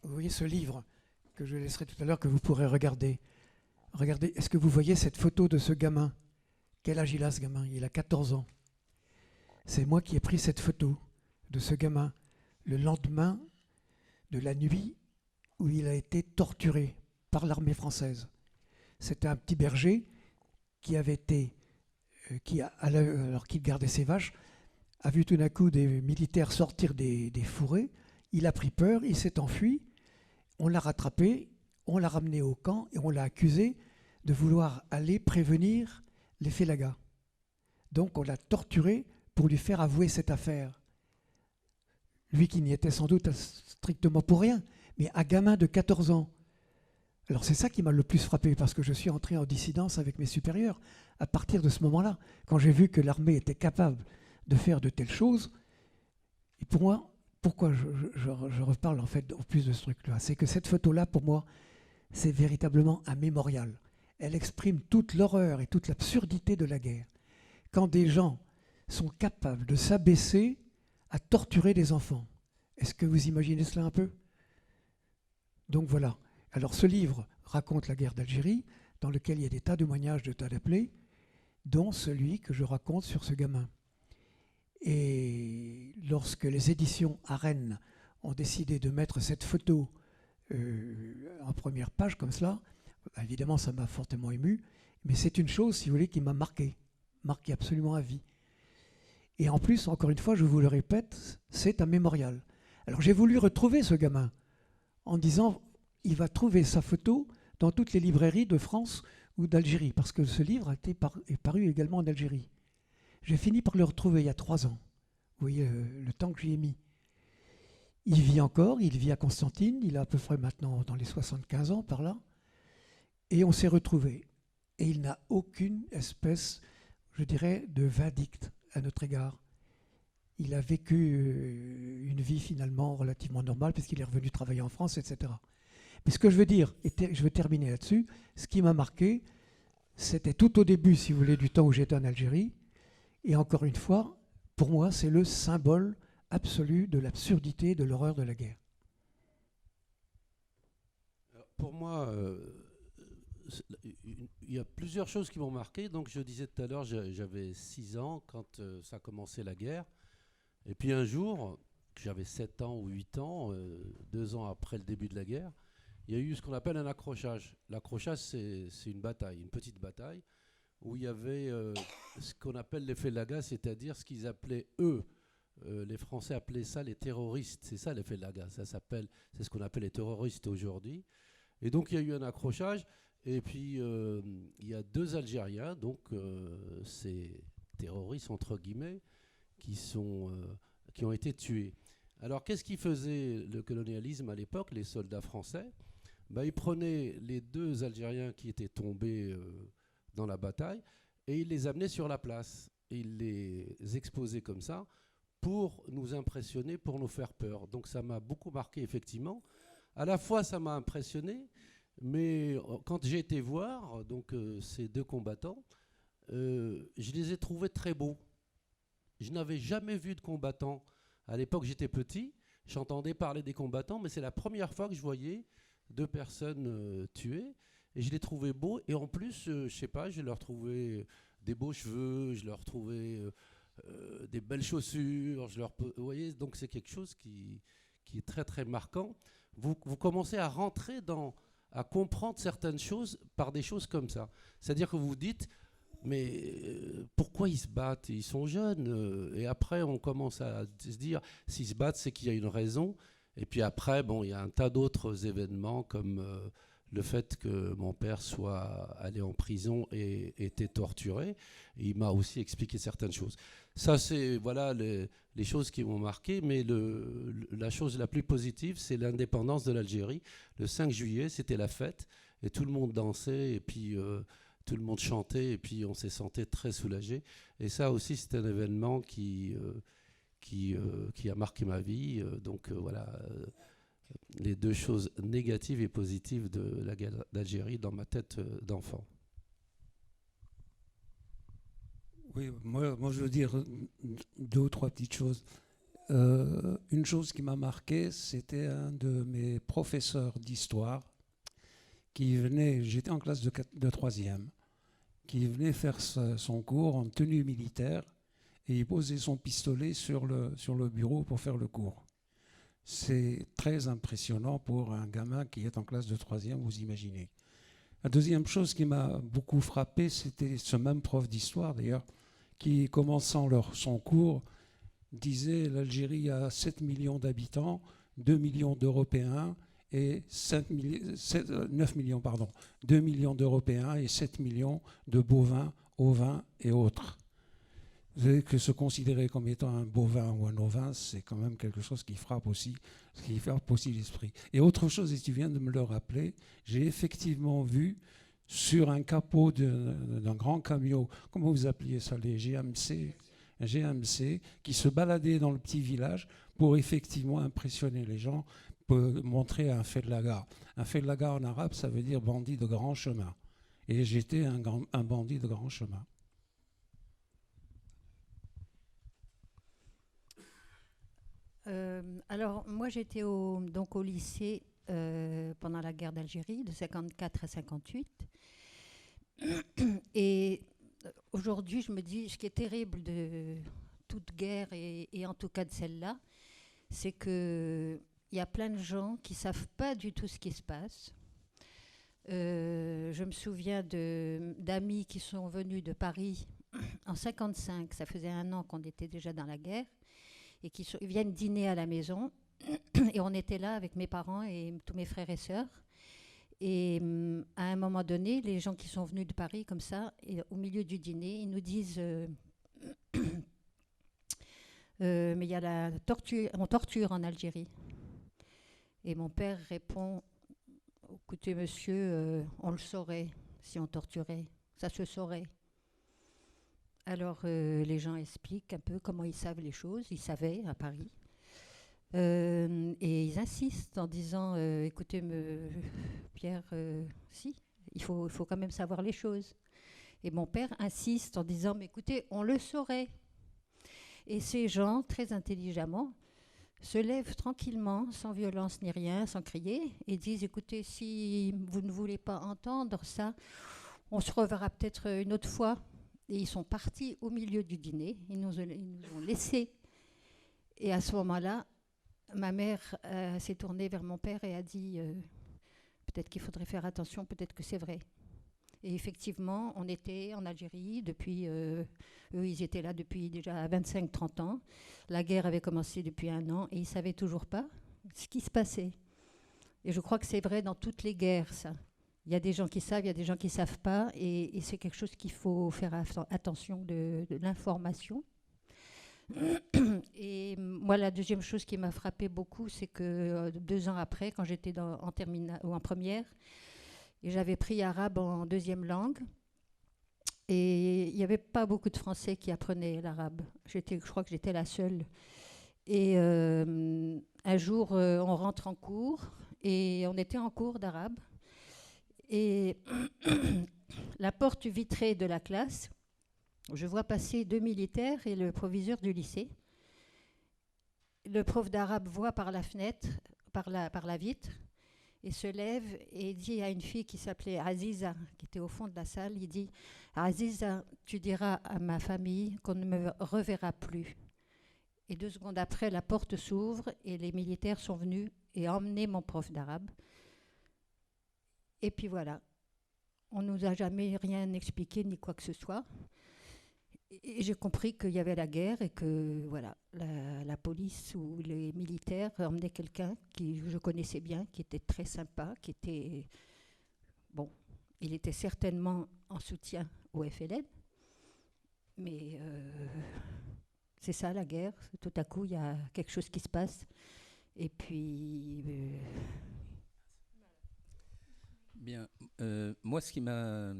Vous voyez ce livre que je laisserai tout à l'heure, que vous pourrez regarder. Regardez, est-ce que vous voyez cette photo de ce gamin? Quel âge il a, ce gamin? Il a 14 ans. C'est moi qui ai pris cette photo de ce gamin le lendemain de la nuit où il a été torturé par l'armée française. C'était un petit berger qui avait été, alors qu'il gardait ses vaches, a vu tout d'un coup des militaires sortir des fourrés. Il a pris peur, il s'est enfui. On l'a rattrapé, on l'a ramené au camp et on l'a accusé de vouloir aller prévenir les Félagas. Donc on l'a torturé pour lui faire avouer cette affaire. Lui qui n'y était sans doute strictement pour rien, mais un gamin de 14 ans. Alors c'est ça qui m'a le plus frappé, parce que je suis entré en dissidence avec mes supérieurs à partir de ce moment-là, quand j'ai vu que l'armée était capable de faire de telles choses. Et pour moi, pourquoi je reparle en fait au plus de ce truc-là, c'est que cette photo-là, pour moi, c'est véritablement un mémorial. Elle exprime toute l'horreur et toute l'absurdité de la guerre. Quand des gens sont capables de s'abaisser à torturer des enfants. Est-ce que vous imaginez cela un peu? Donc voilà. Alors ce livre raconte la guerre d'Algérie, dans lequel il y a des tas de témoignages, de tas d'appelés, dont celui que je raconte sur ce gamin. Et lorsque les éditions à Rennes ont décidé de mettre cette photo en première page comme cela, évidemment ça m'a fortement ému, mais c'est une chose, si vous voulez, qui m'a marqué absolument à vie. Et en plus, encore une fois, je vous le répète, c'est un mémorial. Alors j'ai voulu retrouver ce gamin en disant, il va trouver sa photo dans toutes les librairies de France ou d'Algérie, parce que ce livre est paru également en Algérie. J'ai fini par le retrouver il y a 3 ans. Vous voyez le temps que j'y ai mis. Il vit encore, il vit à Constantine, il a à peu près maintenant dans les 75 ans par là, et on s'est retrouvés. Et il n'a aucune espèce, je dirais, de vindicte à notre égard. Il a vécu une vie finalement relativement normale, puisqu'il est revenu travailler en France, etc. Mais ce que je veux dire, et je veux terminer là-dessus, ce qui m'a marqué, c'était tout au début, si vous voulez, du temps où j'étais en Algérie. Et encore une fois, pour moi, c'est le symbole absolu de l'absurdité, de l'horreur de la guerre. Alors, pour moi, il y a plusieurs choses qui m'ont marqué. Donc je disais tout à l'heure, j'avais 6 ans quand ça a commencé la guerre. Et puis un jour, j'avais 7 ans ou 8 ans, 2 ans après le début de la guerre, il y a eu ce qu'on appelle un accrochage. L'accrochage, c'est une bataille, une petite bataille, où il y avait ce qu'on appelle les Félagas, c'est-à-dire ce qu'ils appelaient eux, les Français appelaient ça les terroristes. C'est ça les Félagas, c'est ce qu'on appelle les terroristes aujourd'hui. Et donc il y a eu un accrochage, et puis il y a 2 Algériens, donc ces terroristes entre guillemets, qui ont été tués. Alors qu'est-ce qui faisait le colonialisme à l'époque, les soldats français? Ils prenaient les 2 Algériens qui étaient tombés dans la bataille et ils les amenaient sur la place. Et ils les exposaient comme ça pour nous impressionner, pour nous faire peur. Donc ça m'a beaucoup marqué effectivement. À la fois ça m'a impressionné, mais quand j'ai été voir donc, ces 2 combattants, je les ai trouvés très beaux. Je n'avais jamais vu de combattants. À l'époque, j'étais petit, j'entendais parler des combattants, mais c'est la première fois que je voyais 2 personnes tuées. Et je les trouvais beaux. Et en plus, je sais pas, je leur trouvais des beaux cheveux, je leur trouvais des belles chaussures. Vous voyez, donc c'est quelque chose qui est très très marquant. Vous commencez à rentrer à comprendre certaines choses par des choses comme ça. C'est-à-dire que vous vous dites, mais pourquoi ils se battent? Ils sont jeunes. Et après, on commence à se dire, s'ils se battent, c'est qu'il y a une raison. Et puis après, bon, il y a un tas d'autres événements, comme le fait que mon père soit allé en prison et été torturé. Et il m'a aussi expliqué certaines choses. Ça, c'est voilà, les choses qui m'ont marqué. Mais la chose la plus positive, c'est l'indépendance de l'Algérie. Le 5 juillet, c'était la fête. Et tout le monde dansait. Et puis... tout le monde chantait et puis on s'est senti très soulagé. Et ça aussi, c'est un événement qui a marqué ma vie. Donc voilà, les 2 choses négatives et positives de la guerre d'Algérie dans ma tête d'enfant. Oui, moi je veux dire 2 ou 3 petites choses. Une chose qui m'a marqué, c'était un de mes professeurs d'histoire qui venait, j'étais en classe de 3e, qui venait faire son cours en tenue militaire et il posait son pistolet sur le bureau pour faire le cours. C'est très impressionnant pour un gamin qui est en classe de 3e, vous imaginez. La deuxième chose qui m'a beaucoup frappé, c'était ce même prof d'histoire d'ailleurs, qui, commençant son cours, disait l'Algérie a 7 millions d'habitants, 2 millions d'Européens, et 9 millions, 2 millions d'Européens et 7 millions de bovins, ovins et autres. Vous savez que se considérer comme étant un bovin ou un ovin, c'est quand même quelque chose qui frappe aussi l'esprit. Et autre chose, et tu viens de me le rappeler, j'ai effectivement vu sur un capot d'un grand camion, comment vous appeliez ça, les GMC, un GMC, qui se baladait dans le petit village pour effectivement impressionner les gens, pour montrer un fellaga. Un fellaga en arabe, ça veut dire bandit de grand chemin. Et j'étais un bandit de grand chemin. Alors, moi, j'étais donc au lycée pendant la guerre d'Algérie, de 54 à 58. Et aujourd'hui, je me dis, ce qui est terrible de toute guerre, et en tout cas de celle-là, c'est qu'il y a plein de gens qui ne savent pas du tout ce qui se passe. Je me souviens d'amis qui sont venus de Paris en 55, ça faisait 1 an qu'on était déjà dans la guerre, et qui viennent dîner à la maison. Et on était là avec mes parents et tous mes frères et sœurs. Et à un moment donné, les gens qui sont venus de Paris comme ça, et au milieu du dîner, ils nous disent mais il y a la torture, on torture en Algérie. Et mon père répond, écoutez monsieur, on le saurait si on torturait, ça se saurait. Alors les gens expliquent un peu comment ils savent les choses, ils savaient à Paris. Et ils insistent en disant écoutez Pierre, si, il faut quand même savoir les choses. Et mon père insiste en disant mais écoutez, on le saurait. Et ces gens, très intelligemment, se lèvent tranquillement, sans violence ni rien, sans crier, et disent écoutez, si vous ne voulez pas entendre ça, on se reverra peut-être une autre fois. Et ils sont partis au milieu du dîner, ils nous ont laissés. Et à ce moment-là, ma mère s'est tournée vers mon père et a dit peut-être qu'il faudrait faire attention, peut-être que c'est vrai. Et effectivement, on était en Algérie depuis, eux ils étaient là depuis déjà 25-30 ans. La guerre avait commencé depuis 1 an et ils ne savaient toujours pas ce qui se passait. Et je crois que c'est vrai dans toutes les guerres, ça. Il y a des gens qui savent, il y a des gens qui ne savent pas, et c'est quelque chose qu'il faut faire attention de l'information. Et moi, la deuxième chose qui m'a frappée beaucoup, c'est que 2 ans après, quand j'étais en terminale ou en première, j'avais pris arabe en 2e langue, et il n'y avait pas beaucoup de Français qui apprenaient l'arabe. Je crois que j'étais la seule. Et un jour, on rentre en cours, et on était en cours d'arabe. Et la porte vitrée de la classe, je vois passer 2 militaires et le proviseur du lycée. Le prof d'arabe voit par la fenêtre, par la vitre, et se lève et dit à une fille qui s'appelait Aziza, qui était au fond de la salle, il dit « Aziza, tu diras à ma famille qu'on ne me reverra plus ». Et 2 secondes après, la porte s'ouvre et les militaires sont venus et emmené mon prof d'arabe. Et puis voilà, on ne nous a jamais rien expliqué ni quoi que ce soit. Et j'ai compris qu'il y avait la guerre et que voilà, la police ou les militaires emmenaient quelqu'un qui je connaissais bien, qui était très sympa, qui était... Bon, il était certainement en soutien au FLN, mais c'est ça la guerre. Tout à coup, il y a quelque chose qui se passe. Et puis... Bien. Moi, ce qui m'a...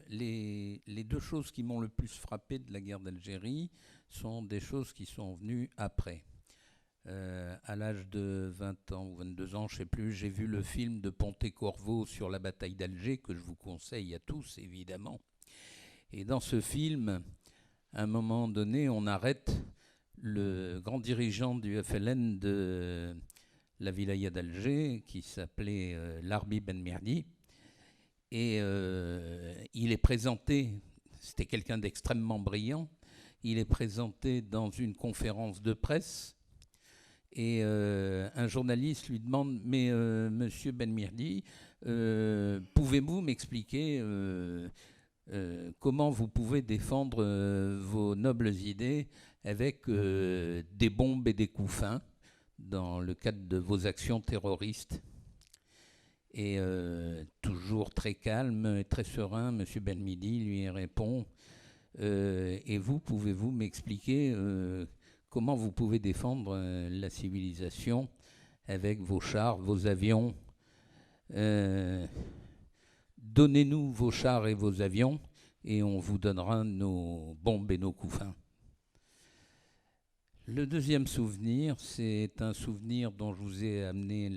les 2 choses qui m'ont le plus frappé de la guerre d'Algérie sont des choses qui sont venues après. À l'âge de 20 ans ou 22 ans, je ne sais plus, j'ai vu le film de Pontecorvo sur la bataille d'Alger, que je vous conseille à tous, évidemment. Et dans ce film, à un moment donné, on arrête le grand dirigeant du FLN de la wilaya d'Alger, qui s'appelait Larbi Ben Merdi. Et il est présenté, c'était quelqu'un d'extrêmement brillant, il est présenté dans une conférence de presse, et un journaliste lui demande « Mais monsieur Ben Merdi, pouvez-vous m'expliquer comment vous pouvez défendre vos nobles idées avec des bombes et des coups fins ?» dans le cadre de vos actions terroristes. Et toujours très calme et très serein, M. Belmidi lui répond et vous, pouvez-vous m'expliquer comment vous pouvez défendre la civilisation avec vos chars, vos avions? Donnez-nous vos chars et vos avions et on vous donnera nos bombes et nos couffins. Le deuxième souvenir, c'est un souvenir dont je vous ai amené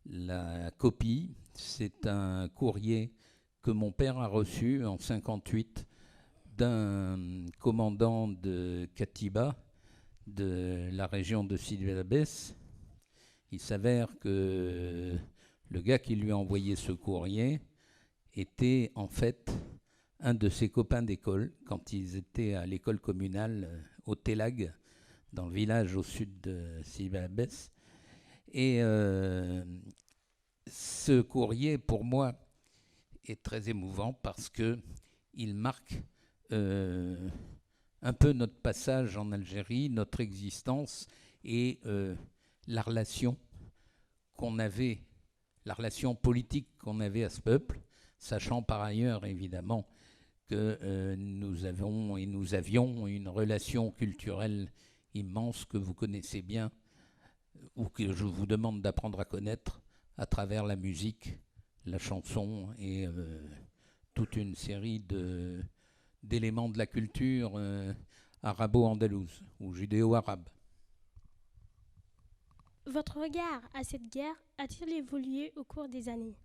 la copie. C'est un courrier que mon père a reçu en 1958 d'un commandant de Katiba, de la région de Sidi El Abbès. Il s'avère que le gars qui lui a envoyé ce courrier était en fait un de ses copains d'école quand ils étaient à l'école communale au Telag, dans le village au sud de Sidi El Abbès. Et ce courrier, pour moi, est très émouvant parce qu'il marque un peu notre passage en Algérie, notre existence et la relation qu'on avait, la relation politique qu'on avait à ce peuple, sachant par ailleurs, évidemment, que nous avons et nous avions une relation culturelle immense que vous connaissez bien, ou que je vous demande d'apprendre à connaître à travers la musique, la chanson et toute une série d'éléments de la culture arabo-andalouse ou judéo-arabe. Votre regard à cette guerre a-t-il évolué au cours des années?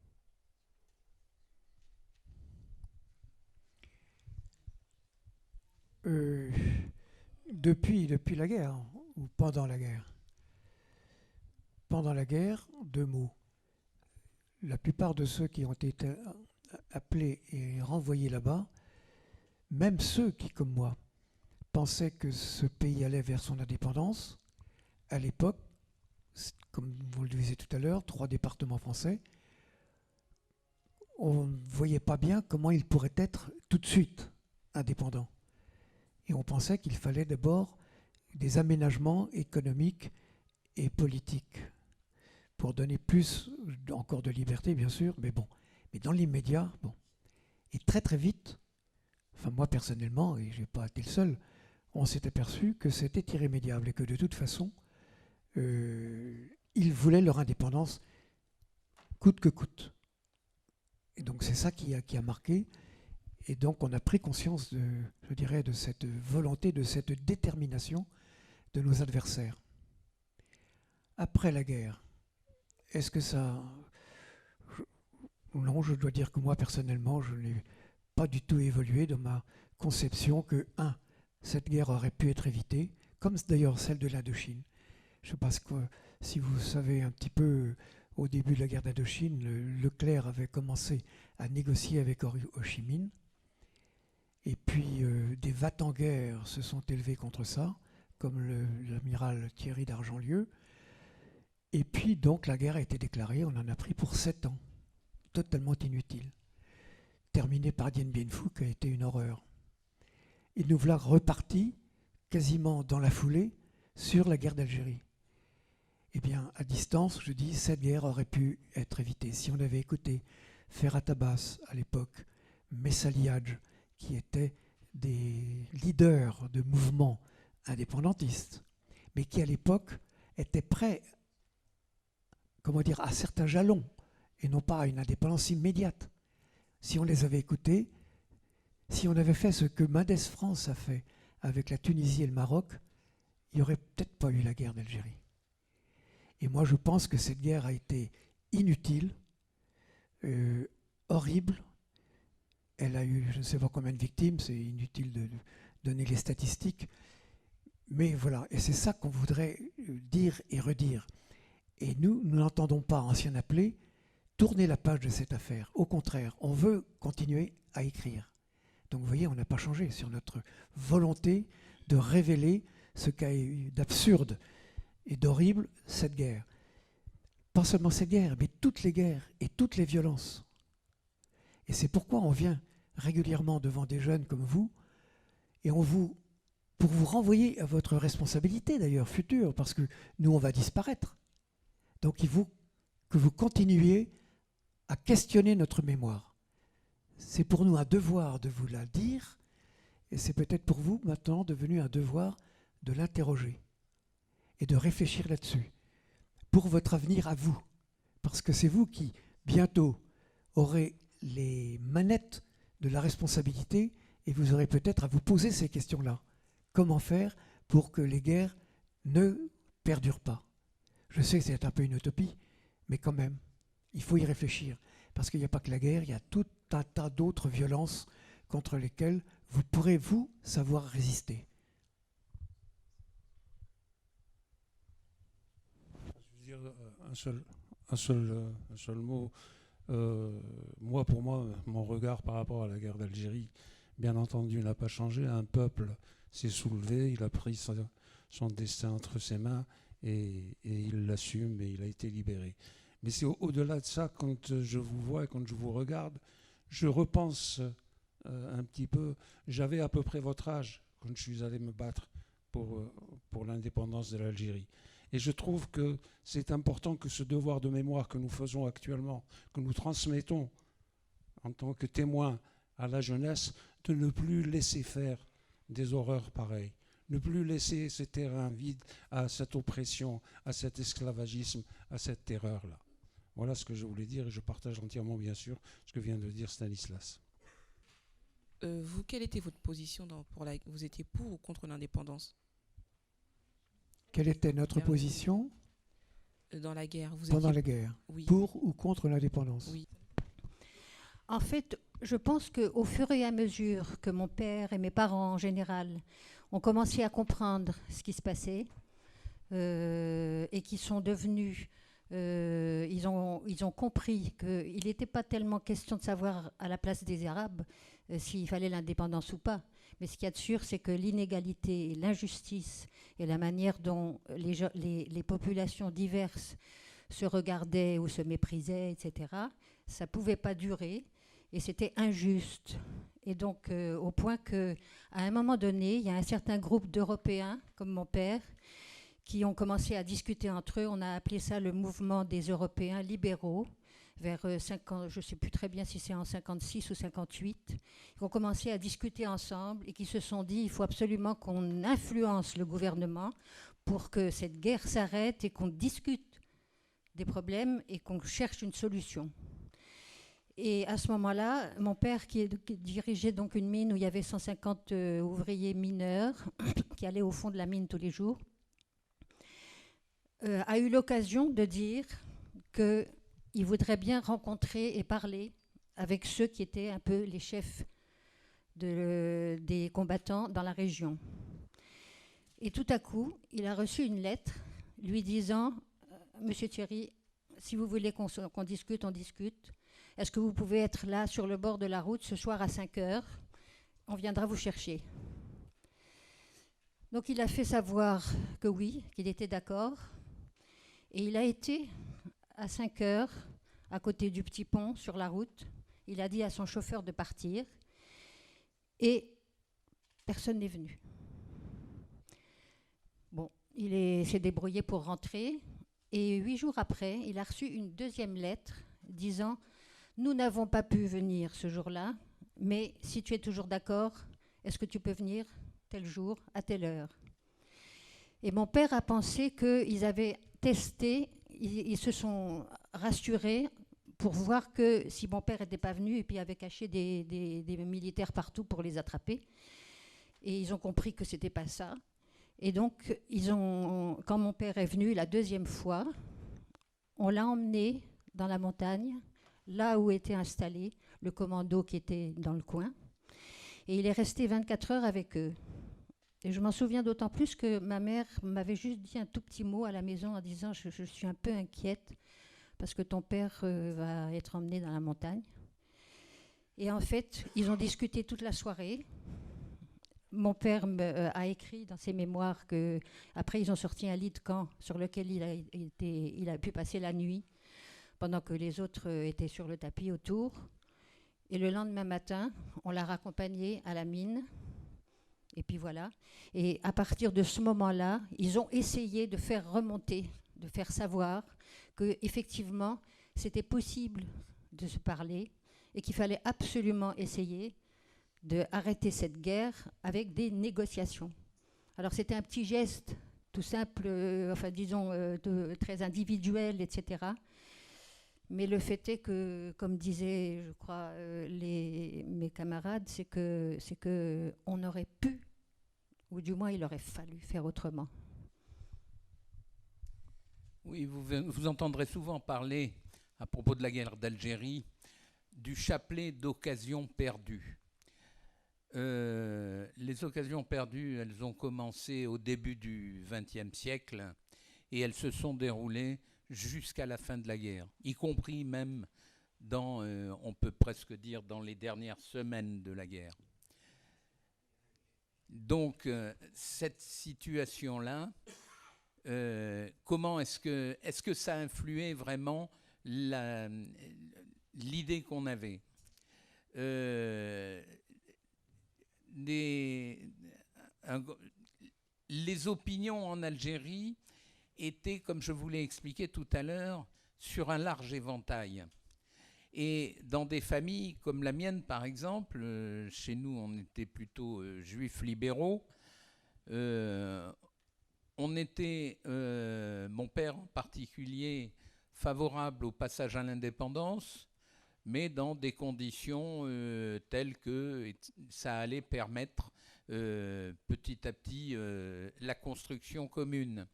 Depuis la guerre ou pendant la guerre? Pendant la guerre, 2 mots. La plupart de ceux qui ont été appelés et renvoyés là-bas, même ceux qui, comme moi, pensaient que ce pays allait vers son indépendance, à l'époque, comme vous le disiez tout à l'heure, 3 départements français, on ne voyait pas bien comment ils pourraient être tout de suite indépendants. Et on pensait qu'il fallait d'abord des aménagements économiques et politiques pour donner plus encore de liberté, bien sûr, mais bon. Mais dans l'immédiat, bon. Et très très vite, enfin moi personnellement, et je n'ai pas été le seul, on s'est aperçu que c'était irrémédiable et que de toute façon, ils voulaient leur indépendance coûte que coûte. Et donc c'est ça qui a marqué. Et donc on a pris conscience, je dirais, de cette volonté, de cette détermination de nos adversaires. Après la guerre, est-ce que ça... Non, je dois dire que moi, personnellement, je n'ai pas du tout évolué dans ma conception que, cette guerre aurait pu être évitée, comme d'ailleurs celle de l'Indochine. Je ne sais pas si vous savez un petit peu, au début de la guerre d'Indochine, Leclerc avait commencé à négocier avec Ho Chi Minh. Et puis des va-t-en-guerre se sont élevés contre ça, comme l'amiral Thierry d'Argentlieu. Et puis donc la guerre a été déclarée, on en a pris pour 7 ans, totalement inutile. Terminée par Dien Bien Phu, qui a été une horreur. Et nous voilà repartis, quasiment dans la foulée, sur la guerre d'Algérie. Eh bien, à distance, je dis, cette guerre aurait pu être évitée. Si on avait écouté Ferhat Abbas à l'époque, Messali Hadj, qui étaient des leaders de mouvements indépendantistes, mais qui à l'époque étaient prêts, à certains jalons, et non pas à une indépendance immédiate. Si on les avait écoutés, si on avait fait ce que Mendes France a fait avec la Tunisie et le Maroc, il n'y aurait peut-être pas eu la guerre d'Algérie. Et moi, je pense que cette guerre a été inutile, horrible. Elle a eu je ne sais pas combien de victimes, c'est inutile de donner les statistiques. Mais voilà, et c'est ça qu'on voudrait dire et redire. Et nous n'entendons pas, anciens appelés, tourner la page de cette affaire. Au contraire, on veut continuer à écrire. Donc vous voyez, on n'a pas changé sur notre volonté de révéler ce qu'a eu d'absurde et d'horrible cette guerre. Pas seulement cette guerre, mais toutes les guerres et toutes les violences. Et c'est pourquoi on vient régulièrement devant des jeunes comme vous et on vous pour vous renvoyer à votre responsabilité d'ailleurs future, parce que nous, on va disparaître. Donc il faut que vous continuiez à questionner notre mémoire. C'est pour nous un devoir de vous la dire, et c'est peut-être pour vous maintenant devenu un devoir de l'interroger et de réfléchir là-dessus, pour votre avenir à vous. Parce que c'est vous qui, bientôt, aurez les manettes de la responsabilité et vous aurez peut-être à vous poser ces questions-là. Comment faire pour que les guerres ne perdurent pas? Je sais que c'est un peu une utopie, mais quand même, il faut y réfléchir. Parce qu'il n'y a pas que la guerre, il y a tout un tas d'autres violences contre lesquelles vous pourrez, vous, savoir résister. Je veux dire un seul mot. Moi, pour moi, mon regard par rapport à la guerre d'Algérie, bien entendu, n'a pas changé. Un peuple s'est soulevé, il a pris son destin entre ses mains et il l'assume et il a été libéré. Mais c'est au-delà de ça, quand je vous vois et quand je vous regarde, je repense un petit peu. J'avais à peu près votre âge quand je suis allé me battre pour l'indépendance de l'Algérie. Et je trouve que c'est important que ce devoir de mémoire que nous faisons actuellement, que nous transmettons en tant que témoins à la jeunesse, de ne plus laisser faire des horreurs pareilles, ne plus laisser ce terrain vide à cette oppression, à cet esclavagisme, à cette terreur-là. Voilà ce que je voulais dire et je partage entièrement, bien sûr, ce que vient de dire Stanislas. Vous, quelle était votre position vous étiez pour ou contre l'indépendance? Quelle était notre position dans la guerre? Pendant la guerre, oui. Pour ou contre l'indépendance? Oui. En fait, je pense qu'au fur et à mesure que mon père et mes parents en général ont commencé à comprendre ce qui se passait et qui sont devenus, ils ont compris qu'il n'était pas tellement question de savoir à la place des Arabes s'il fallait l'indépendance ou pas. Mais ce qu'il y a de sûr, c'est que l'inégalité, l'injustice et la manière dont les populations diverses se regardaient ou se méprisaient, etc., ça ne pouvait pas durer et c'était injuste. Et donc, au point qu'à un moment donné, il y a un certain groupe d'Européens, comme mon père, qui ont commencé à discuter entre eux. On a appelé ça le mouvement des Européens libéraux, vers 50, je ne sais plus très bien si c'est en 56 ou 58, qui ont commencé à discuter ensemble et qui se sont dit il faut absolument qu'on influence le gouvernement pour que cette guerre s'arrête et qu'on discute des problèmes et qu'on cherche une solution. Et à ce moment-là, mon père, qui dirigeait donc une mine où il y avait 150 ouvriers mineurs qui allaient au fond de la mine tous les jours, a eu l'occasion de dire qu'il voudrait bien rencontrer et parler avec ceux qui étaient un peu les chefs des combattants dans la région. Et tout à coup, il a reçu une lettre lui disant « Monsieur Thierry, si vous voulez qu'on discute, on discute. Est-ce que vous pouvez être là sur le bord de la route ce soir à 5 heures? On viendra vous chercher. » Donc il a fait savoir que oui, qu'il était d'accord. Et il a été à 5 heures, à côté du petit pont, sur la route. Il a dit à son chauffeur de partir. Et personne n'est venu. Bon, il s'est débrouillé pour rentrer. Et 8 jours après, il a reçu une deuxième lettre disant « Nous n'avons pas pu venir ce jour-là, mais si tu es toujours d'accord, est-ce que tu peux venir tel jour, à telle heure ?» Et mon père a pensé qu'ils avaient testé, ils se sont rassurés pour voir que si mon père n'était pas venu, et puis avait caché des militaires partout pour les attraper. Et ils ont compris que ce n'était pas ça. Et donc, quand mon père est venu la deuxième fois, on l'a emmené dans la montagne, là où était installé le commando qui était dans le coin. Et il est resté 24 heures avec eux. Et je m'en souviens d'autant plus que ma mère m'avait juste dit un tout petit mot à la maison en disant « Je suis un peu inquiète parce que ton père va être emmené dans la montagne. » Et en fait, ils ont discuté toute la soirée. Mon père a écrit dans ses mémoires qu'après, ils ont sorti un lit de camp sur lequel il a pu passer la nuit pendant que les autres étaient sur le tapis autour. Et le lendemain matin, on l'a raccompagné à la mine. Et puis voilà. Et à partir de ce moment-là, ils ont essayé de faire remonter, de faire savoir qu'effectivement, c'était possible de se parler et qu'il fallait absolument essayer d'arrêter cette guerre avec des négociations. Alors c'était un petit geste tout simple, très individuel, etc. Mais le fait est que, comme disaient, je crois, mes camarades, c'est que on aurait pu, ou du moins il aurait fallu faire autrement. Oui, vous entendrez souvent parler, à propos de la guerre d'Algérie, du chapelet d'occasions perdues. Les occasions perdues, elles ont commencé au début du XXe siècle et elles se sont déroulées jusqu'à la fin de la guerre, y compris même dans, on peut presque dire, dans les dernières semaines de la guerre. Donc, cette situation-là, comment est-ce que ça a influé vraiment l'idée qu'on avait? Les opinions en Algérie étaient, comme je vous l'ai expliqué tout à l'heure, sur un large éventail. Et dans des familles comme la mienne, par exemple, chez nous, on était plutôt juifs libéraux. On était, mon père en particulier, favorable au passage à l'indépendance, mais dans des conditions telles que ça allait permettre petit à petit la construction commune.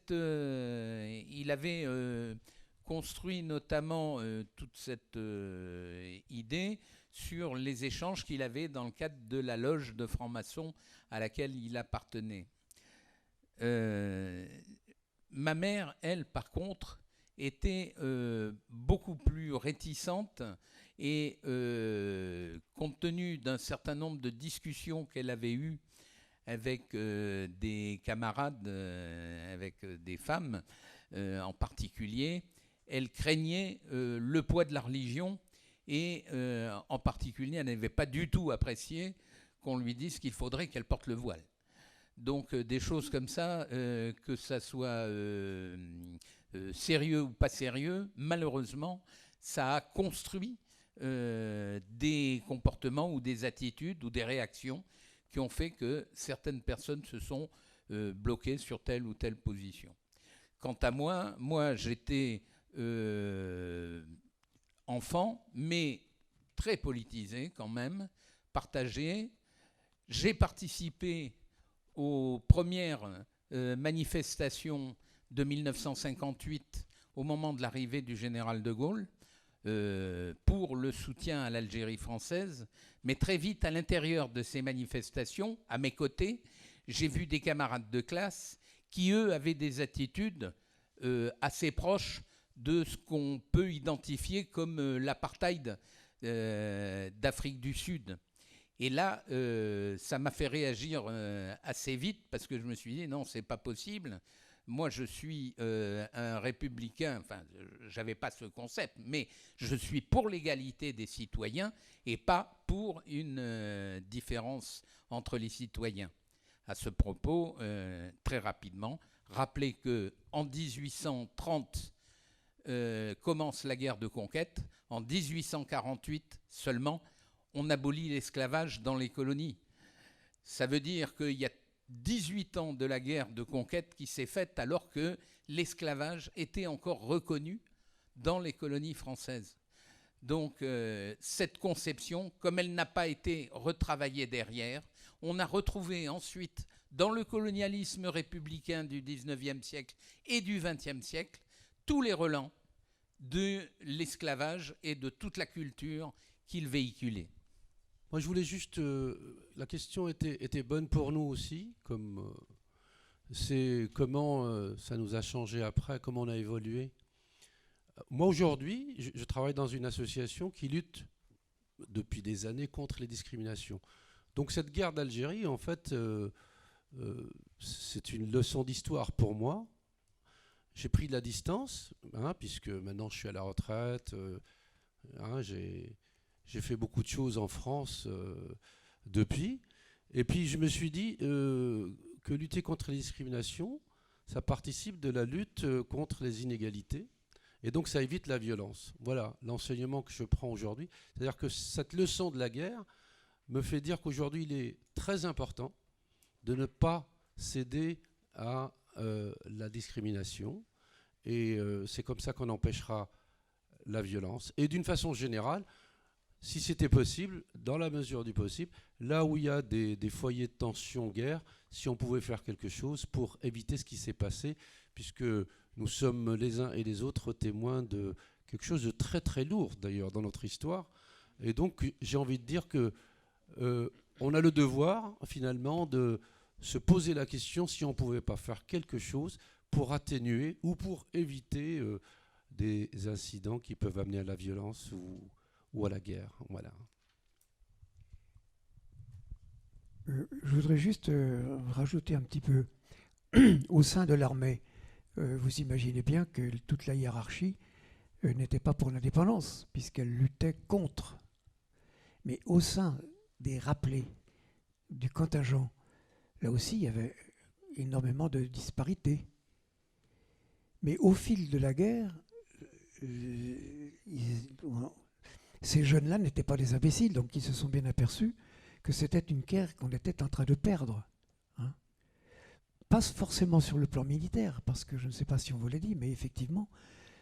Il avait construit notamment toute cette idée sur les échanges qu'il avait dans le cadre de la loge de francs-maçons à laquelle il appartenait. Ma mère, elle, par contre, était beaucoup plus réticente et compte tenu d'un certain nombre de discussions qu'elle avait eues avec des camarades, avec des femmes en particulier, elle craignait le poids de la religion et en particulier, elle n'avait pas du tout apprécié qu'on lui dise qu'il faudrait qu'elle porte le voile. Donc des choses comme ça, que ça soit sérieux ou pas sérieux, malheureusement, ça a construit des comportements ou des attitudes ou des réactions qui ont fait que certaines personnes se sont bloquées sur telle ou telle position. Quant à moi j'étais enfant, mais très politisé quand même, partagé. J'ai participé aux premières manifestations de 1958 au moment de l'arrivée du général de Gaulle pour le soutien à l'Algérie française. Mais très vite, à l'intérieur de ces manifestations, à mes côtés, j'ai vu des camarades de classe qui, eux, avaient des attitudes assez proches de ce qu'on peut identifier comme l'apartheid d'Afrique du Sud. Et là, ça m'a fait réagir assez vite parce que je me suis dit non, c'est pas possible. Moi, je suis un républicain, enfin, j'avais pas ce concept, mais je suis pour l'égalité des citoyens et pas pour une différence entre les citoyens. À ce propos, très rapidement, rappelez qu'en 1830 commence la guerre de conquête. En 1848 seulement, on abolit l'esclavage dans les colonies. Ça veut dire qu'il y a 18 ans de la guerre de conquête qui s'est faite alors que l'esclavage était encore reconnu dans les colonies françaises. Donc cette conception, comme elle n'a pas été retravaillée derrière, on a retrouvé ensuite dans le colonialisme républicain du 19e siècle et du 20e siècle tous les relents de l'esclavage et de toute la culture qu'il véhiculait. Moi, je voulais juste... la question était bonne pour nous aussi, comme c'est comment ça nous a changé après, comment on a évolué. Moi, aujourd'hui, je travaille dans une association qui lutte depuis des années contre les discriminations. Donc cette guerre d'Algérie, en fait, c'est une leçon d'histoire pour moi. J'ai pris de la distance, puisque maintenant je suis à la retraite. J'ai fait beaucoup de choses en France depuis. Et puis je me suis dit que lutter contre les discriminations, ça participe de la lutte contre les inégalités. Et donc ça évite la violence. Voilà l'enseignement que je prends aujourd'hui. C'est-à-dire que cette leçon de la guerre me fait dire qu'aujourd'hui, il est très important de ne pas céder à la discrimination. Et c'est comme ça qu'on empêchera la violence. Et d'une façon générale, si c'était possible, dans la mesure du possible, là où il y a des foyers de tension, guerre, si on pouvait faire quelque chose pour éviter ce qui s'est passé, puisque nous sommes les uns et les autres témoins de quelque chose de très très lourd d'ailleurs dans notre histoire. Et donc j'ai envie de dire que on a le devoir finalement de se poser la question si on ne pouvait pas faire quelque chose pour atténuer ou pour éviter des incidents qui peuvent amener à la violence ou à la guerre. Voilà. Je voudrais juste rajouter un petit peu au sein de l'armée. Vous imaginez bien que toute la hiérarchie n'était pas pour l'indépendance, puisqu'elle luttait contre. Mais au sein des rappelés du contingent, là aussi, il y avait énormément de disparités. Mais au fil de la guerre, ces jeunes-là n'étaient pas des imbéciles, donc ils se sont bien aperçus que c'était une guerre qu'on était en train de perdre. Hein. Pas forcément sur le plan militaire, parce que je ne sais pas si on vous l'a dit, mais effectivement,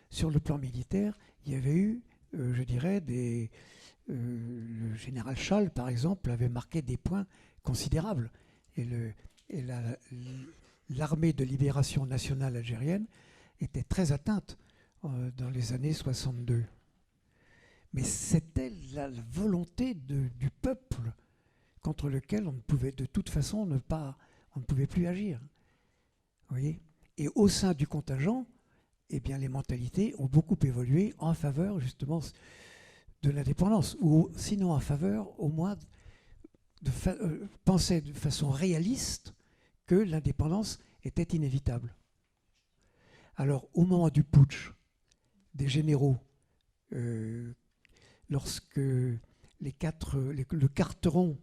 sur le plan militaire, il y avait eu, je dirais, le général Schall, par exemple, avait marqué des points considérables. Et l'armée de libération nationale algérienne était très atteinte dans les années 62. Mais c'était la volonté du peuple contre lequel on ne pouvait de toute façon on ne pouvait plus agir. Vous voyez ? Et au sein du contingent, eh bien, les mentalités ont beaucoup évolué en faveur justement de l'indépendance, ou sinon en faveur au moins de penser de façon réaliste que l'indépendance était inévitable. Alors au moment du putsch des généraux, lorsque le carteron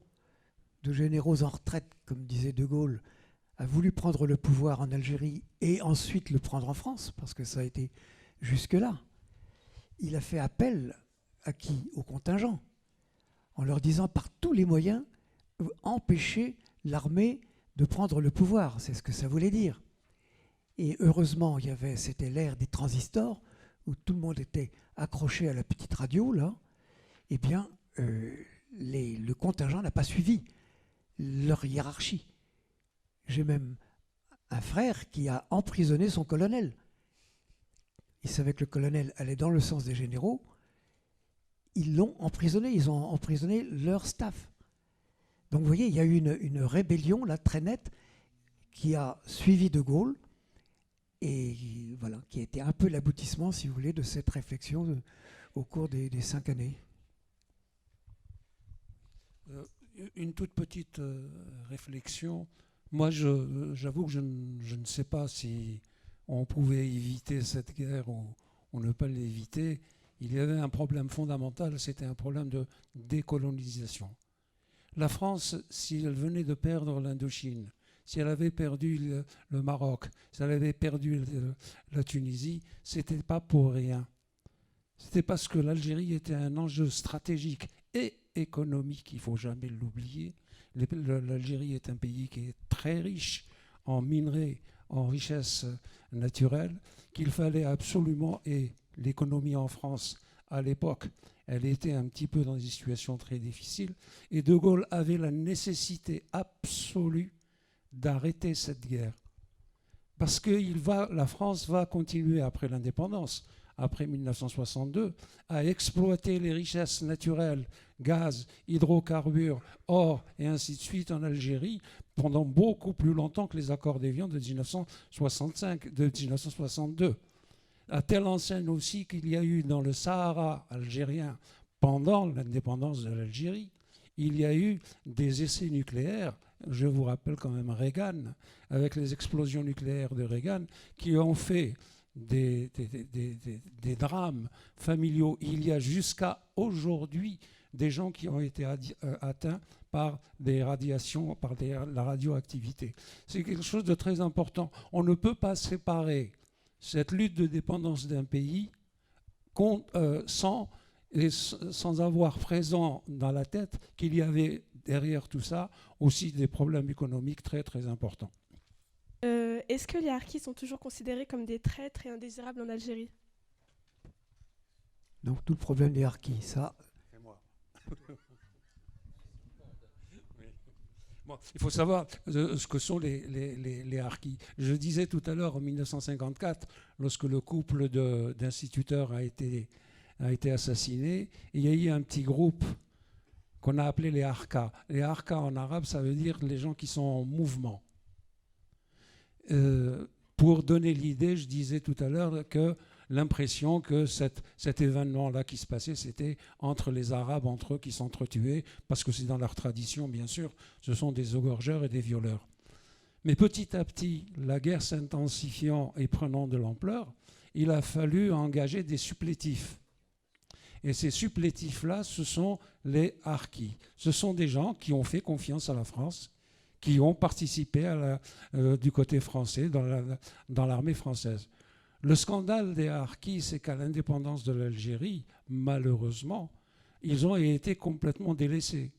de généraux en retraite, comme disait De Gaulle, a voulu prendre le pouvoir en Algérie et ensuite le prendre en France, parce que ça a été jusque-là, il a fait appel à qui ? Au contingent, en leur disant par tous les moyens, empêcher l'armée de prendre le pouvoir. C'est ce que ça voulait dire. Et heureusement, c'était l'ère des transistors, où tout le monde était accroché à la petite radio, là. Eh bien, le contingent n'a pas suivi leur hiérarchie. J'ai même un frère qui a emprisonné son colonel. Il savait que le colonel allait dans le sens des généraux. Ils l'ont emprisonné, ils ont emprisonné leur staff. Donc vous voyez, il y a eu une rébellion là, très nette qui a suivi De Gaulle et voilà, qui a été un peu l'aboutissement, si vous voulez, de cette réflexion au cours des 5 années. Une toute petite réflexion. Moi, j'avoue que je ne sais pas si on pouvait éviter cette guerre ou ne pas l'éviter. Il y avait un problème fondamental, c'était un problème de décolonisation. La France, si elle venait de perdre l'Indochine, si elle avait perdu le Maroc, si elle avait perdu la Tunisie, c'était pas pour rien. C'était parce que l'Algérie était un enjeu stratégique et économique, il ne faut jamais l'oublier. L'Algérie est un pays qui est très riche en minerais, en richesses naturelles, qu'il fallait absolument, et l'économie en France, à l'époque, elle était un petit peu dans des situations très difficiles, et De Gaulle avait la nécessité absolue d'arrêter cette guerre. Parce que la France va continuer après l'indépendance, après 1962, à exploiter les richesses naturelles, gaz, hydrocarbures, or, et ainsi de suite en Algérie, pendant beaucoup plus longtemps que les accords d'Évian de 1962. À telle enseigne aussi qu'il y a eu dans le Sahara algérien, pendant l'indépendance de l'Algérie, il y a eu des essais nucléaires. Je vous rappelle quand même Reagan, avec les explosions nucléaires de Reagan, qui ont fait des drames familiaux. Il y a jusqu'à aujourd'hui des gens qui ont été atteints par des radiations, par la radioactivité. C'est quelque chose de très important. On ne peut pas séparer cette lutte de dépendance d'un pays sans avoir présent dans la tête qu'il y avait derrière tout ça aussi des problèmes économiques très très importants. Est-ce que les harkis sont toujours considérés comme des traîtres et indésirables en Algérie? Donc tout le problème des harkis, ça... C'est moi. Bon, il faut savoir ce que sont les harkis. Je disais tout à l'heure, en 1954, lorsque le couple d'instituteurs a été assassiné, il y a eu un petit groupe qu'on a appelé les harkas. Les harkas en arabe, ça veut dire les gens qui sont en mouvement. Pour donner l'idée, je disais tout à l'heure que l'impression que cet événement-là qui se passait, c'était entre les Arabes, entre eux, qui s'entretuaient, parce que c'est dans leur tradition, bien sûr, ce sont des égorgeurs et des violeurs. Mais petit à petit, la guerre s'intensifiant et prenant de l'ampleur, il a fallu engager des supplétifs. Et ces supplétifs-là, ce sont les harkis. Ce sont des gens qui ont fait confiance à la France, qui ont participé du côté français, dans l'armée française. Le scandale des harkis, c'est qu'à l'indépendance de l'Algérie, malheureusement, ils ont été complètement délaissés,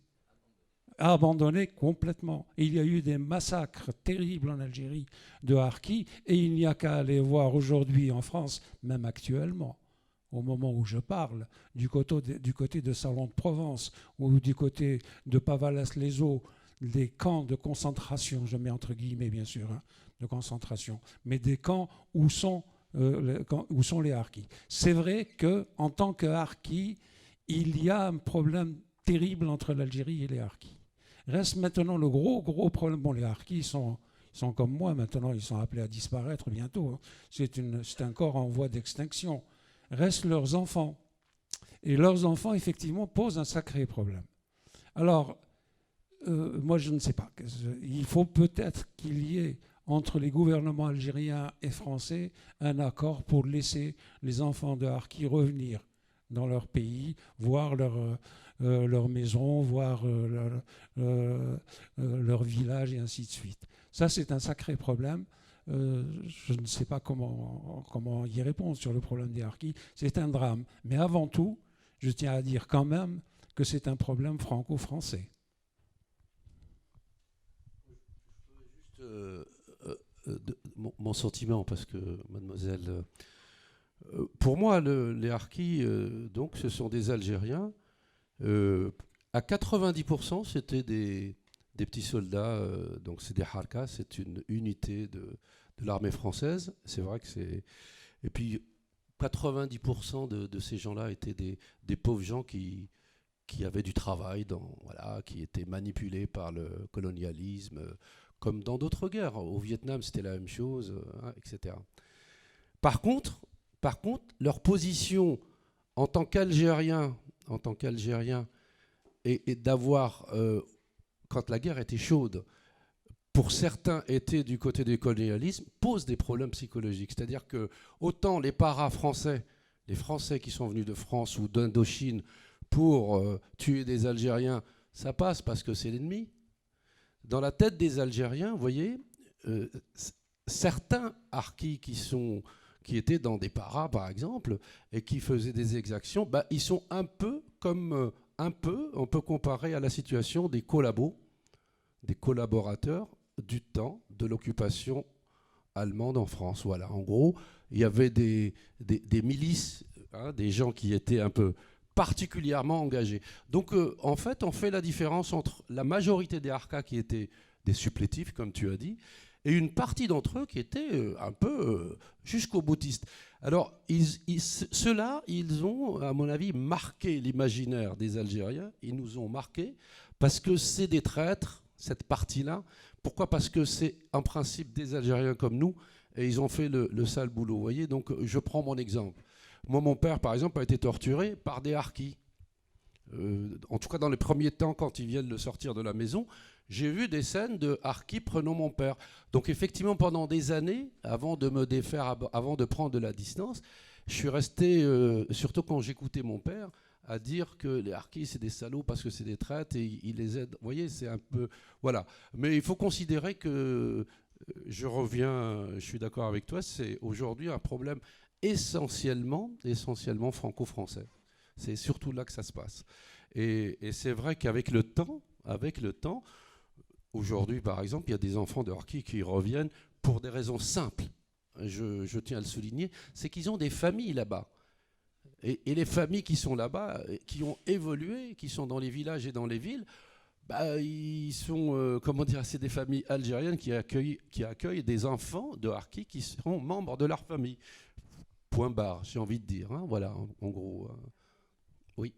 abandonnés complètement. Et il y a eu des massacres terribles en Algérie de harkis, et il n'y a qu'à aller voir aujourd'hui en France, même actuellement, au moment où je parle, du côté de Salon de Provence ou du côté de Pavalas-les-Eaux, des camps de concentration, je mets entre guillemets bien sûr, de concentration, mais des camps où sont les harkis. C'est vrai qu'en tant que harkis, il y a un problème terrible entre l'Algérie et les harkis. Reste maintenant le gros problème. Bon, les harkis sont comme moi maintenant, ils sont appelés à disparaître bientôt. C'est un corps en voie d'extinction. Restent leurs enfants. Et leurs enfants, effectivement, posent un sacré problème. Alors, moi, je ne sais pas. Il faut peut-être qu'il y ait entre les gouvernements algériens et français un accord pour laisser les enfants de harkis revenir dans leur pays, voir leur maison, voir leur village et ainsi de suite. Ça, c'est un sacré problème. Je ne sais pas comment y répondre sur le problème des harkis. C'est un drame. Mais avant tout, je tiens à dire quand même que c'est un problème franco-français. Mon sentiment, parce que mademoiselle, pour moi les harkis, donc ce sont des Algériens, à 90% c'était des petits soldats, donc c'est des harkas, c'est une unité de l'armée française, c'est vrai que c'est, et puis 90% de ces gens-là étaient des pauvres gens qui avaient du travail, qui étaient manipulés par le colonialisme, comme dans d'autres guerres. Au Vietnam, c'était la même chose, etc. Par contre, leur position en tant qu'Algériens, et d'avoir, quand la guerre était chaude, pour certains étaient du côté du colonialisme, pose des problèmes psychologiques. C'est-à-dire que autant les para-français, les Français qui sont venus de France ou d'Indochine pour tuer des Algériens, ça passe parce que c'est l'ennemi. Dans la tête des Algériens, vous voyez, certains harkis qui étaient dans des paras, par exemple, et qui faisaient des exactions, ils sont un peu, on peut comparer à la situation des collaborateurs du temps de l'occupation allemande en France. Voilà, en gros, il y avait des milices, des gens qui étaient un peu particulièrement engagés. Donc, en fait, on fait la différence entre la majorité des harkas qui étaient des supplétifs, comme tu as dit, et une partie d'entre eux qui étaient un peu jusqu'au boutiste. Alors, ceux-là, ils ont, à mon avis, marqué l'imaginaire des Algériens. Ils nous ont marqués parce que c'est des traîtres, cette partie-là. Pourquoi ? Parce que c'est en principe des Algériens comme nous et ils ont fait le sale boulot. Vous voyez ? Donc, je prends mon exemple. Moi, mon père, par exemple, a été torturé par des harkis. En tout cas, dans les premiers temps, quand ils viennent le sortir de la maison, j'ai vu des scènes de harkis prenant mon père. Donc, effectivement, pendant des années, avant de me défaire, avant de prendre de la distance, je suis resté, surtout quand j'écoutais mon père, à dire que les harkis, c'est des salauds parce que c'est des traîtres et ils les aident. Vous voyez, c'est un peu... Voilà. Mais il faut considérer que, je suis d'accord avec toi, c'est aujourd'hui un problème essentiellement franco-français. C'est surtout là que ça se passe. Et c'est vrai qu'avec le temps, aujourd'hui, par exemple, il y a des enfants de harkis qui reviennent pour des raisons simples. Je tiens à le souligner, c'est qu'ils ont des familles là-bas. Et les familles qui sont là-bas, qui ont évolué, qui sont dans les villages et dans les villes, bah, ils sont, c'est des familles algériennes qui accueillent des enfants de harkis qui seront membres de leur famille. Point barre, j'ai envie de dire. Hein, voilà, en gros. Oui.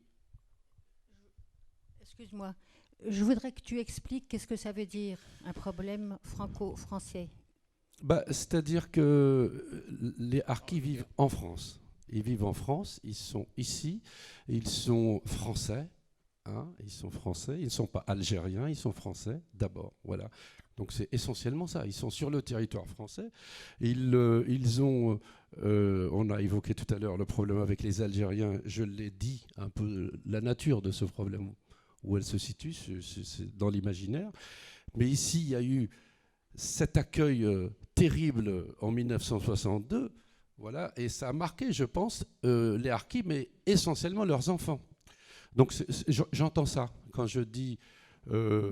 Excuse-moi. Je voudrais que tu expliques qu'est-ce que ça veut dire, un problème franco-français. Bah, c'est-à-dire que les harkis vivent en France. Ils vivent en France, ils sont ici, ils sont français. Hein, ils sont français, ils ne sont pas algériens, ils sont français d'abord. Voilà. Donc c'est essentiellement ça. Ils sont sur le territoire français. Ils ont, on a évoqué tout à l'heure le problème avec les Algériens. Je l'ai dit un peu la nature de ce problème, où elle se situe, c'est dans l'imaginaire. Mais ici, il y a eu cet accueil terrible en 1962. Voilà, et ça a marqué, je pense, les harkis, mais essentiellement leurs enfants. Donc j'entends ça quand je dis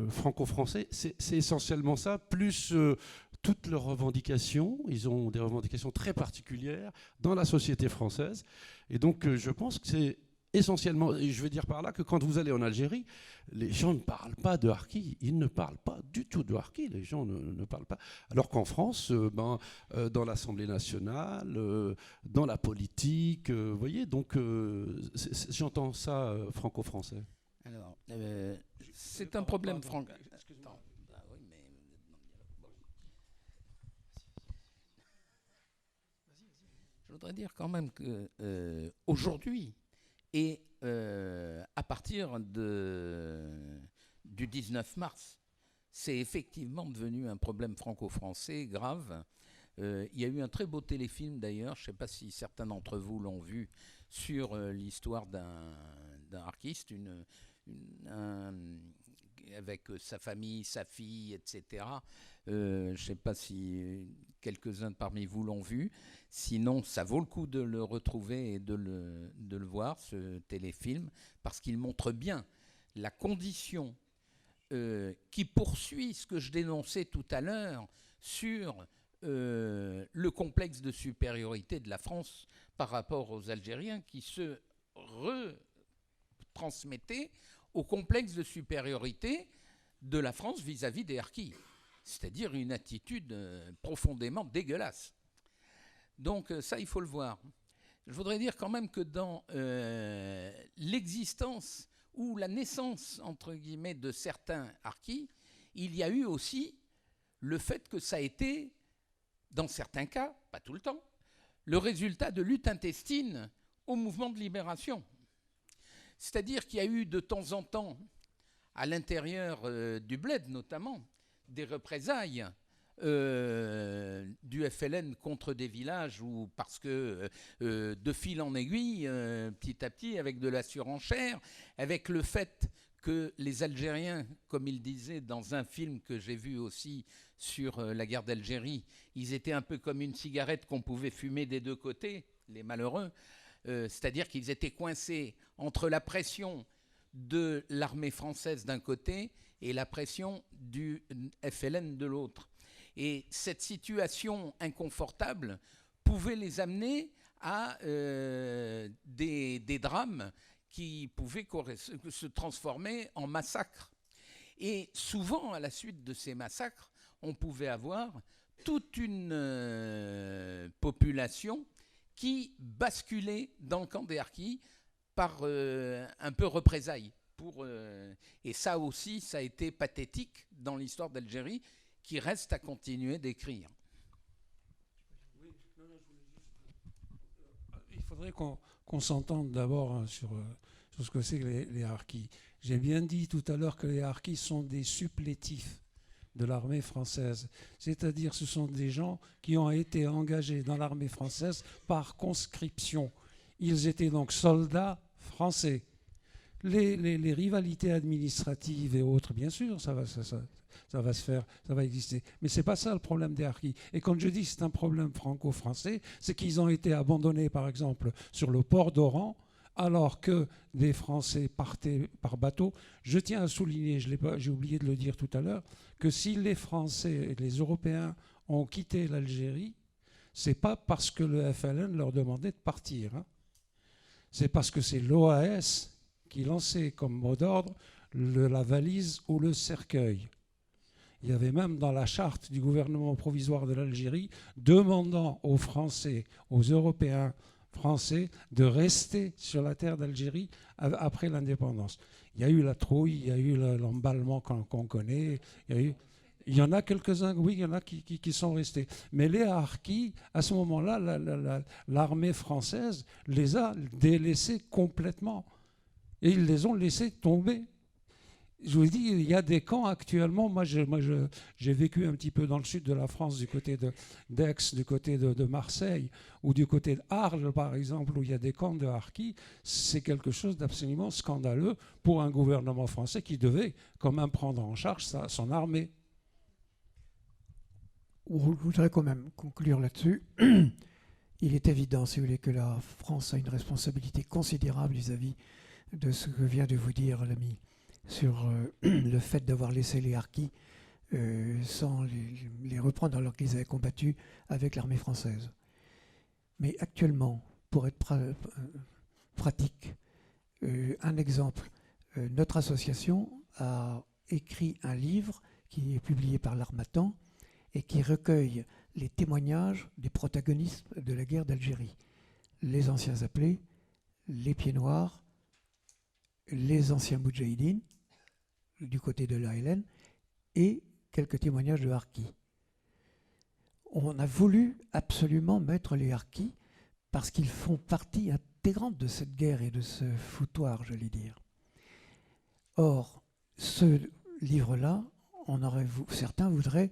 franco-français, c'est essentiellement ça, plus toutes leurs revendications. Ils ont des revendications très particulières dans la société française. Et donc je pense que c'est essentiellement, et je veux dire par là que quand vous allez en Algérie, les gens ne parlent pas de harkis, ils ne parlent pas du tout de harkis, les gens ne parlent pas. Alors qu'en France, dans l'Assemblée nationale, dans la politique, vous voyez, donc j'entends ça franco-français. Alors, c'est un problème franco. Je voudrais dire quand même que aujourd'hui, et à partir du 19 mars, c'est effectivement devenu un problème franco-français grave. Il y a eu un très beau téléfilm d'ailleurs, je ne sais pas si certains d'entre vous l'ont vu, sur l'histoire d'un harkiste, avec sa famille, sa fille, etc. Je ne sais pas si quelques-uns parmi vous l'ont vu. Sinon, ça vaut le coup de le retrouver et de le voir, ce téléfilm, parce qu'il montre bien la condition qui poursuit ce que je dénonçais tout à l'heure sur le complexe de supériorité de la France par rapport aux Algériens qui se retransmettait au complexe de supériorité de la France vis-à-vis des harkis. C'est-à-dire une attitude profondément dégueulasse. Donc ça, il faut le voir. Je voudrais dire quand même que dans l'existence ou la naissance, entre guillemets, de certains harkis, il y a eu aussi le fait que ça a été, dans certains cas, pas tout le temps, le résultat de luttes intestines au mouvement de libération. C'est-à-dire qu'il y a eu de temps en temps, à l'intérieur du bled notamment, des représailles du FLN contre des villages où, parce que de fil en aiguille, petit à petit, avec de la surenchère, avec le fait que les Algériens, comme il disait dans un film que j'ai vu aussi sur la guerre d'Algérie, ils étaient un peu comme une cigarette qu'on pouvait fumer des deux côtés, les malheureux, c'est-à-dire qu'ils étaient coincés entre la pression de l'armée française d'un côté et la pression du FLN de l'autre. Et cette situation inconfortable pouvait les amener à des drames qui pouvaient se transformer en massacres. Et souvent, à la suite de ces massacres, on pouvait avoir toute une population qui basculait dans le camp des harkis par un peu représailles. Et ça aussi, ça a été pathétique dans l'histoire d'Algérie, qui reste à continuer d'écrire. Il faudrait qu'on s'entende d'abord sur ce que c'est que les harkis. J'ai bien dit tout à l'heure que les harkis sont des supplétifs de l'armée française. C'est-à-dire ce sont des gens qui ont été engagés dans l'armée française par conscription. Ils étaient donc soldats français. Les rivalités administratives et autres, bien sûr, ça va se faire, ça va exister. Mais c'est pas ça le problème des harkis. Et quand je dis que c'est un problème franco-français, c'est qu'ils ont été abandonnés, par exemple, sur le port d'Oran, alors que les Français partaient par bateau. Je tiens à souligner, j'ai oublié de le dire tout à l'heure, que si les Français et les Européens ont quitté l'Algérie, c'est pas parce que le FLN leur demandait de partir. Hein. C'est parce que c'est l'OAS qui lançait comme mot d'ordre la valise ou le cercueil. Il y avait même dans la charte du gouvernement provisoire de l'Algérie demandant aux Français, aux Européens français de rester sur la terre d'Algérie après l'indépendance. Il y a eu la trouille, il y a eu l'emballement qu'on connaît, il y en a quelques-uns, oui, il y en a qui sont restés. Mais les harkis, à ce moment-là, l'armée française les a délaissés complètement. Et ils les ont laissés tomber. Je vous dis, il y a des camps actuellement. Moi, j'ai vécu un petit peu dans le sud de la France, du côté d'Aix, du côté de Marseille, ou du côté d'Arles, par exemple, où il y a des camps de harkis. C'est quelque chose d'absolument scandaleux pour un gouvernement français qui devait quand même prendre en charge son armée. Je voudrais quand même conclure là-dessus. Il est évident, si vous voulez, que la France a une responsabilité considérable vis-à-vis de ce que vient de vous dire l'ami sur le fait d'avoir laissé les harkis sans les reprendre alors qu'ils avaient combattu avec l'armée française. Mais actuellement, pour être pratique, un exemple, notre association a écrit un livre qui est publié par l'Harmattan et qui recueille les témoignages des protagonistes de la guerre d'Algérie. Les anciens appelés, les pieds noirs, les anciens moudjahidines, du côté de l'ALN, et quelques témoignages de harkis. On a voulu absolument mettre les harkis parce qu'ils font partie intégrante de cette guerre et de ce foutoir, j'allais dire. Or, ce livre-là, certains voudraient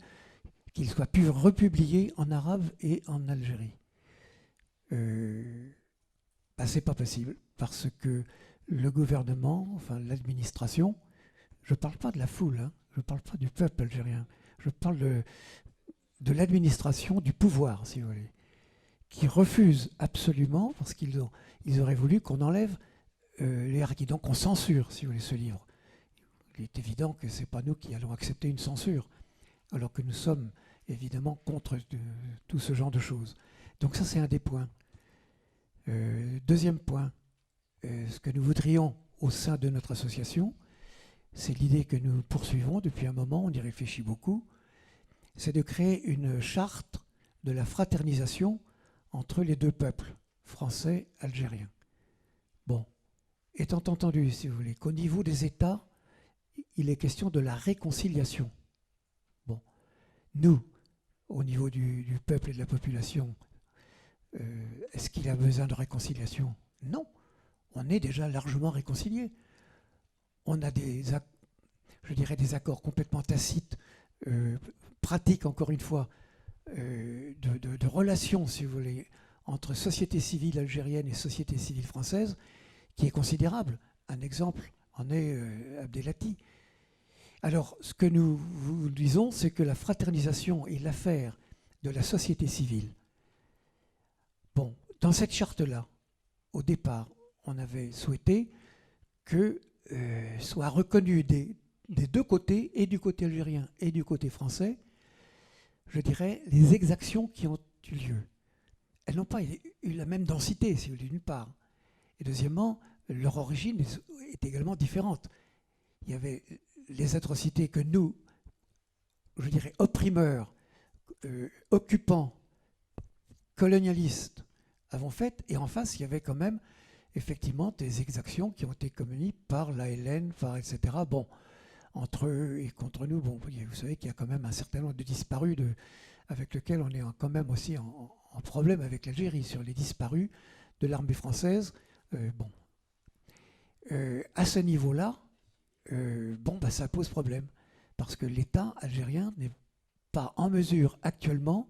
qu'il soit pu republié en arabe et en Algérie. C'est pas possible parce que le gouvernement, enfin l'administration, je ne parle pas de la foule, hein, je ne parle pas du peuple algérien, je parle de l'administration, du pouvoir, si vous voulez, qui refuse absolument, parce qu'ils auraient voulu qu'on enlève les harkis. Donc on censure, si vous voulez, ce livre. Il est évident que ce n'est pas nous qui allons accepter une censure, alors que nous sommes évidemment contre tout ce genre de choses. Donc ça, c'est un des points. Deuxième point, ce que nous voudrions au sein de notre association, c'est l'idée que nous poursuivons depuis un moment, on y réfléchit beaucoup, c'est de créer une charte de la fraternisation entre les deux peuples, français et algériens. Bon, étant entendu, si vous voulez, qu'au niveau des États, il est question de la réconciliation. Bon, nous, au niveau du peuple et de la population, est-ce qu'il a besoin de réconciliation? Non, on est déjà largement réconciliés. On a des accords complètement tacites, pratiques, encore une fois, de relations, si vous voulez, entre société civile algérienne et société civile française, qui est considérable. Un exemple en est Abdelati. Alors, ce que nous vous disons, c'est que la fraternisation est l'affaire de la société civile. Bon, dans cette charte-là, au départ, on avait souhaité que soit reconnu des deux côtés, et du côté algérien et du côté français, je dirais, les exactions qui ont eu lieu. Elles n'ont pas eu la même densité, si vous voulez, d'une part. Et deuxièmement, leur origine est également différente. Il y avait les atrocités que nous, je dirais, opprimeurs, occupants, colonialistes, avons faites, et en face, il y avait quand même effectivement des exactions qui ont été commises par l'ALN, etc. Bon, entre eux et contre nous, bon, vous savez qu'il y a quand même un certain nombre de disparus avec lesquels on est quand même aussi en problème avec l'Algérie, sur les disparus de l'armée française. À ce niveau-là, ça pose problème, parce que l'État algérien n'est pas en mesure actuellement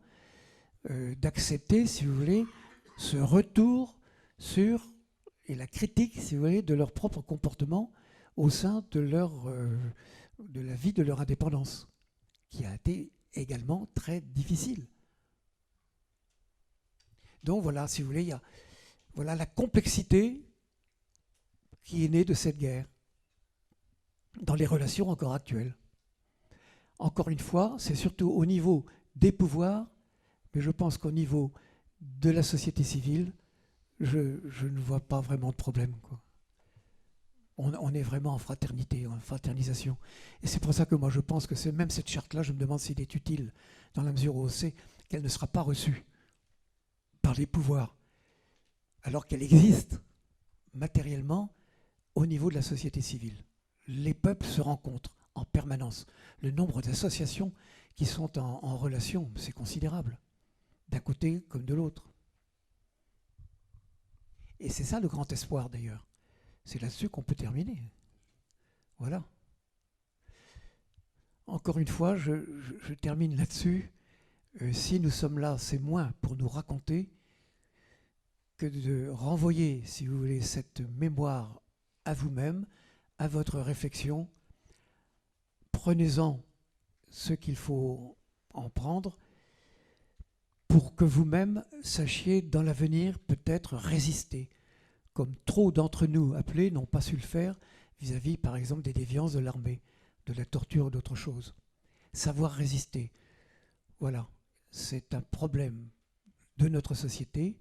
d'accepter, si vous voulez, ce retour sur et la critique, si vous voulez, de leur propre comportement au sein de la vie de leur indépendance, qui a été également très difficile. Donc voilà, si vous voulez, voilà la complexité qui est née de cette guerre dans les relations encore actuelles. Encore une fois, c'est surtout au niveau des pouvoirs, mais je pense qu'au niveau de la société civile, je ne vois pas vraiment de problème, quoi. On est vraiment en fraternité, en fraternisation. Et c'est pour ça que moi je pense que même cette charte-là, je me demande s'il est utile, dans la mesure où on sait qu'elle ne sera pas reçue par les pouvoirs, alors qu'elle existe matériellement au niveau de la société civile. Les peuples se rencontrent en permanence. Le nombre d'associations qui sont en relation, c'est considérable, d'un côté comme de l'autre. Et c'est ça le grand espoir d'ailleurs. C'est là-dessus qu'on peut terminer. Voilà. Encore une fois, je termine là-dessus. Si nous sommes là, c'est moins pour nous raconter que de renvoyer, si vous voulez, cette mémoire à vous-même, à votre réflexion. Prenez-en ce qu'il faut en prendre pour que vous-même sachiez dans l'avenir peut-être résister, comme trop d'entre nous appelés n'ont pas su le faire vis-à-vis, par exemple, des déviances de l'armée, de la torture ou d'autres choses. Savoir résister, voilà, c'est un problème de notre société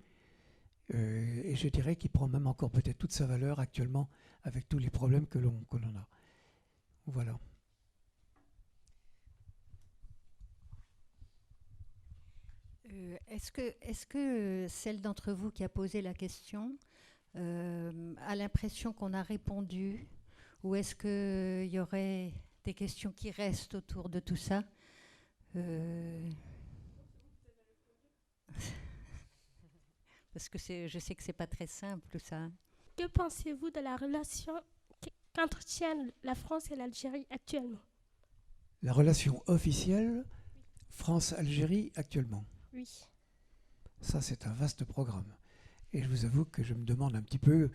et je dirais qu'il prend même encore peut-être toute sa valeur actuellement avec tous les problèmes que l'on a. Voilà. Est-ce que celle d'entre vous qui a posé la question a l'impression qu'on a répondu, ou est-ce qu'il y aurait des questions qui restent autour de tout ça? Parce que je sais que c'est pas très simple ça. Que pensez-vous de la relation qu'entretiennent la France et l'Algérie actuellement? La relation officielle France-Algérie actuellement. Oui. Ça, c'est un vaste programme. Et je vous avoue que je me demande un petit peu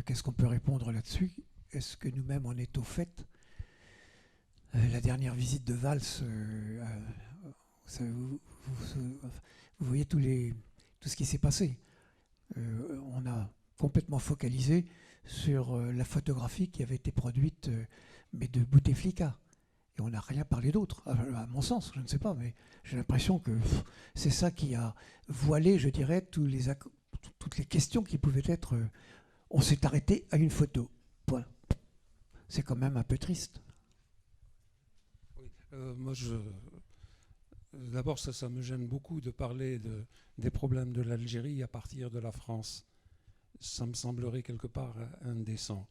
qu'est-ce qu'on peut répondre là-dessus. Est-ce que nous-mêmes, on est au fait? La dernière visite de Valls, vous voyez tout ce qui s'est passé. On a complètement focalisé sur la photographie qui avait été produite, mais de Bouteflika. Et on n'a rien parlé d'autre, à mon sens, je ne sais pas, mais j'ai l'impression que c'est ça qui a voilé, je dirais, toutes les questions qui pouvaient être... on s'est arrêté à une photo, point. C'est quand même un peu triste. Oui, moi, d'abord, ça me gêne beaucoup de parler des problèmes de l'Algérie à partir de la France. Ça me semblerait quelque part indécent.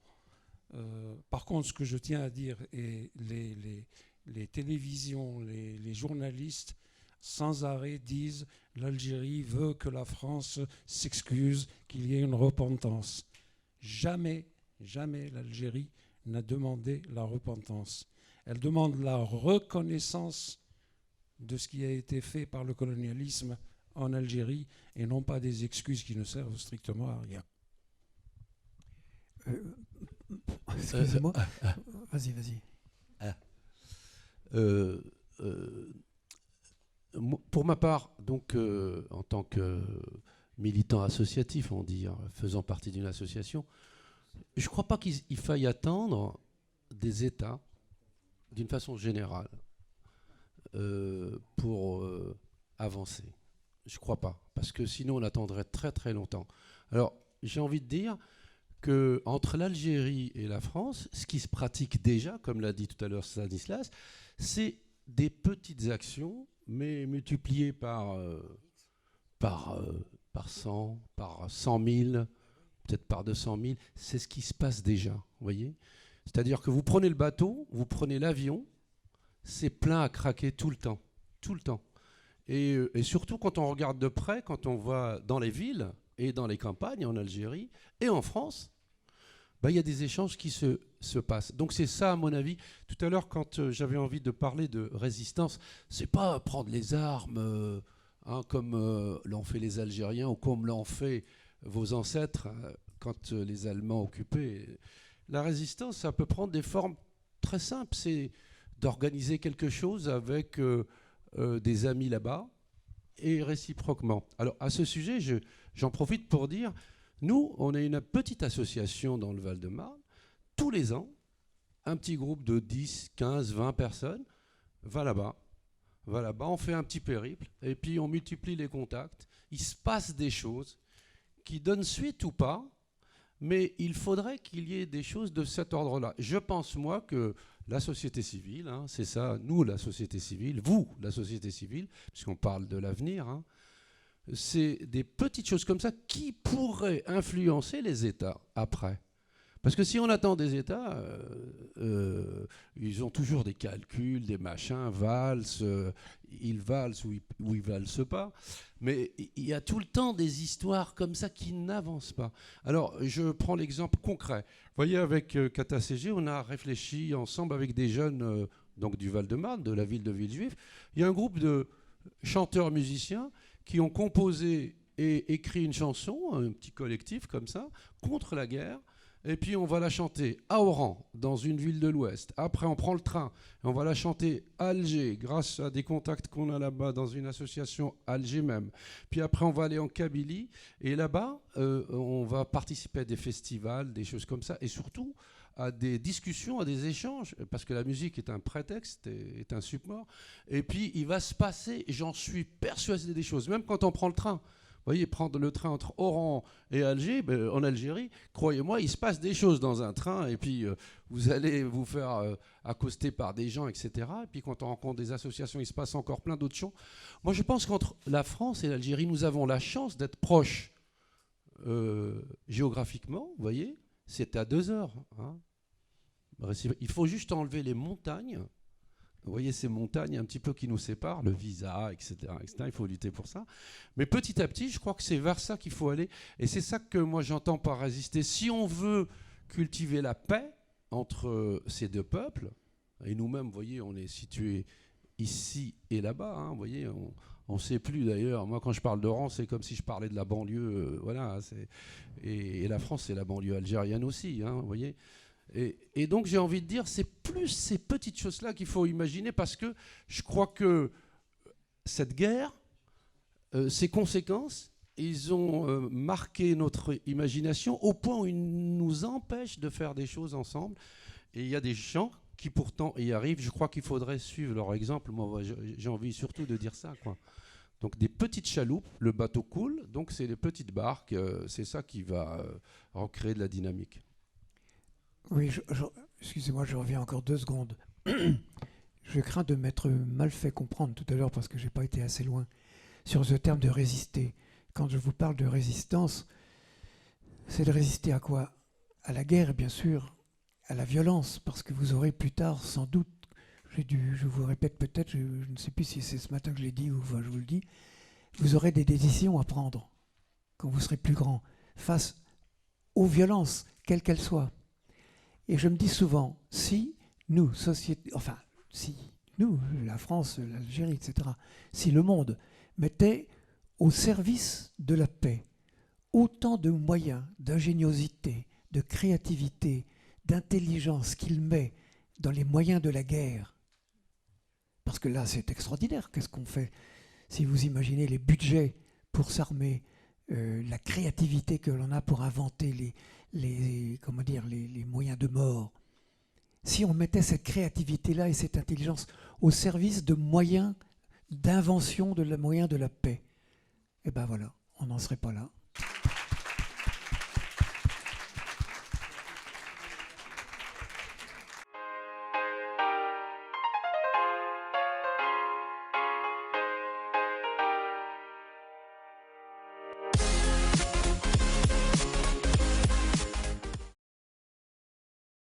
Par contre, ce que je tiens à dire, et les télévisions, les journalistes, sans arrêt disent l'Algérie veut que la France s'excuse, qu'il y ait une repentance. Jamais, jamais l'Algérie n'a demandé la repentance. Elle demande la reconnaissance de ce qui a été fait par le colonialisme en Algérie et non pas des excuses qui ne servent strictement à rien. Excusez-moi. Vas-y. Pour ma part, donc, en tant que militant associatif, on dit, faisant partie d'une association, je ne crois pas qu'il faille attendre des États, d'une façon générale, pour avancer. Je ne crois pas, parce que sinon on attendrait très très longtemps. Alors, j'ai envie de dire qu'entre l'Algérie et la France, ce qui se pratique déjà, comme l'a dit tout à l'heure Stanislas, c'est des petites actions, mais multipliées par 100, par 100 000, peut-être par 200 000. C'est ce qui se passe déjà, vous voyez. C'est-à-dire que vous prenez le bateau, vous prenez l'avion, c'est plein à craquer tout le temps. Tout le temps. Et surtout quand on regarde de près, quand on va dans les villes et dans les campagnes en Algérie et en France, il y a des échanges qui se passent. Donc c'est ça, à mon avis. Tout à l'heure, quand j'avais envie de parler de résistance, c'est pas prendre les armes comme l'ont fait les Algériens ou comme l'ont fait vos ancêtres quand les Allemands occupaient. La résistance, ça peut prendre des formes très simples. C'est d'organiser quelque chose avec des amis là-bas et réciproquement. Alors, à ce sujet, j'en profite pour dire, nous, on est une petite association dans le Val-de-Marne. Tous les ans, un petit groupe de 10, 15, 20 personnes va là-bas. On fait un petit périple et puis on multiplie les contacts. Il se passe des choses qui donnent suite ou pas, mais il faudrait qu'il y ait des choses de cet ordre-là. Je pense, moi, que la société civile, hein, c'est ça, nous, la société civile, vous, la société civile, puisqu'on parle de l'avenir, hein, c'est des petites choses comme ça qui pourraient influencer les États après. Parce que si on attend des États, ils ont toujours des calculs, des machins, valsent, ils valsent ou ils valsent pas. Mais il y a tout le temps des histoires comme ça qui n'avancent pas. Alors, je prends l'exemple concret. Vous voyez, avec CataCG, on a réfléchi ensemble avec des jeunes donc du Val-de-Marne, de la ville de Villejuif. Il y a un groupe de chanteurs-musiciens qui ont composé et écrit une chanson, un petit collectif comme ça, contre la guerre. Et puis on va la chanter à Oran, dans une ville de l'Ouest. Après, on prend le train et on va la chanter à Alger, grâce à des contacts qu'on a là-bas dans une association à Alger même. Puis après, on va aller en Kabylie. Et là-bas, on va participer à des festivals, des choses comme ça. Et surtout, à des discussions, à des échanges. Parce que la musique est un prétexte, est un support. Et puis, il va se passer, j'en suis persuadé, des choses. Même quand on prend le train. Vous voyez, prendre le train entre Oran et Alger, en Algérie, croyez-moi, il se passe des choses dans un train, et puis vous allez vous faire accoster par des gens, etc. Et puis quand on rencontre des associations, il se passe encore plein d'autres choses. Moi, je pense qu'entre la France et l'Algérie, nous avons la chance d'être proches géographiquement, vous voyez, c'est à 2 heures. Hein. Il faut juste enlever les montagnes. Vous voyez ces montagnes un petit peu qui nous séparent, le visa, etc., etc. Il faut lutter pour ça. Mais petit à petit, je crois que c'est vers ça qu'il faut aller. Et c'est ça que moi j'entends par résister. Si on veut cultiver la paix entre ces deux peuples, et nous-mêmes, vous voyez, on est situés ici et là-bas. Hein, vous voyez, on ne sait plus d'ailleurs. Moi, quand je parle d'Oran, c'est comme si je parlais de la banlieue. Voilà. Et la France, c'est la banlieue algérienne aussi. Hein, vous voyez. Et donc j'ai envie de dire, c'est plus ces petites choses-là qu'il faut imaginer, parce que je crois que cette guerre, ses conséquences, ils ont marqué notre imagination au point où ils nous empêchent de faire des choses ensemble. Et il y a des gens qui pourtant y arrivent. Je crois qu'il faudrait suivre leur exemple. Moi, j'ai envie surtout de dire ça, quoi. Donc des petites chaloupes, le bateau coule, donc c'est les petites barques, c'est ça qui va recréer de la dynamique. Oui, excusez-moi, je reviens encore 2 secondes. Je crains de m'être mal fait comprendre tout à l'heure parce que je n'ai pas été assez loin sur ce terme de résister. Quand je vous parle de résistance, c'est de résister à quoi? À la guerre, bien sûr, à la violence, parce que vous aurez plus tard, sans doute, je vous répète peut-être, je ne sais plus si c'est ce matin que je l'ai dit ou enfin, je vous le dis, vous aurez des décisions à prendre quand vous serez plus grand, face aux violences, quelles qu'elles soient. Et je me dis souvent, si nous, la France, l'Algérie, etc., si le monde mettait au service de la paix autant de moyens, d'ingéniosité, de créativité, d'intelligence qu'il met dans les moyens de la guerre, parce que là, c'est extraordinaire, qu'est-ce qu'on fait? Si vous imaginez les budgets pour s'armer, la créativité que l'on a pour inventer les moyens de mort. Si on mettait cette créativité-là et cette intelligence au service de moyens d'invention de moyens de la paix, eh ben voilà, on n'en serait pas là.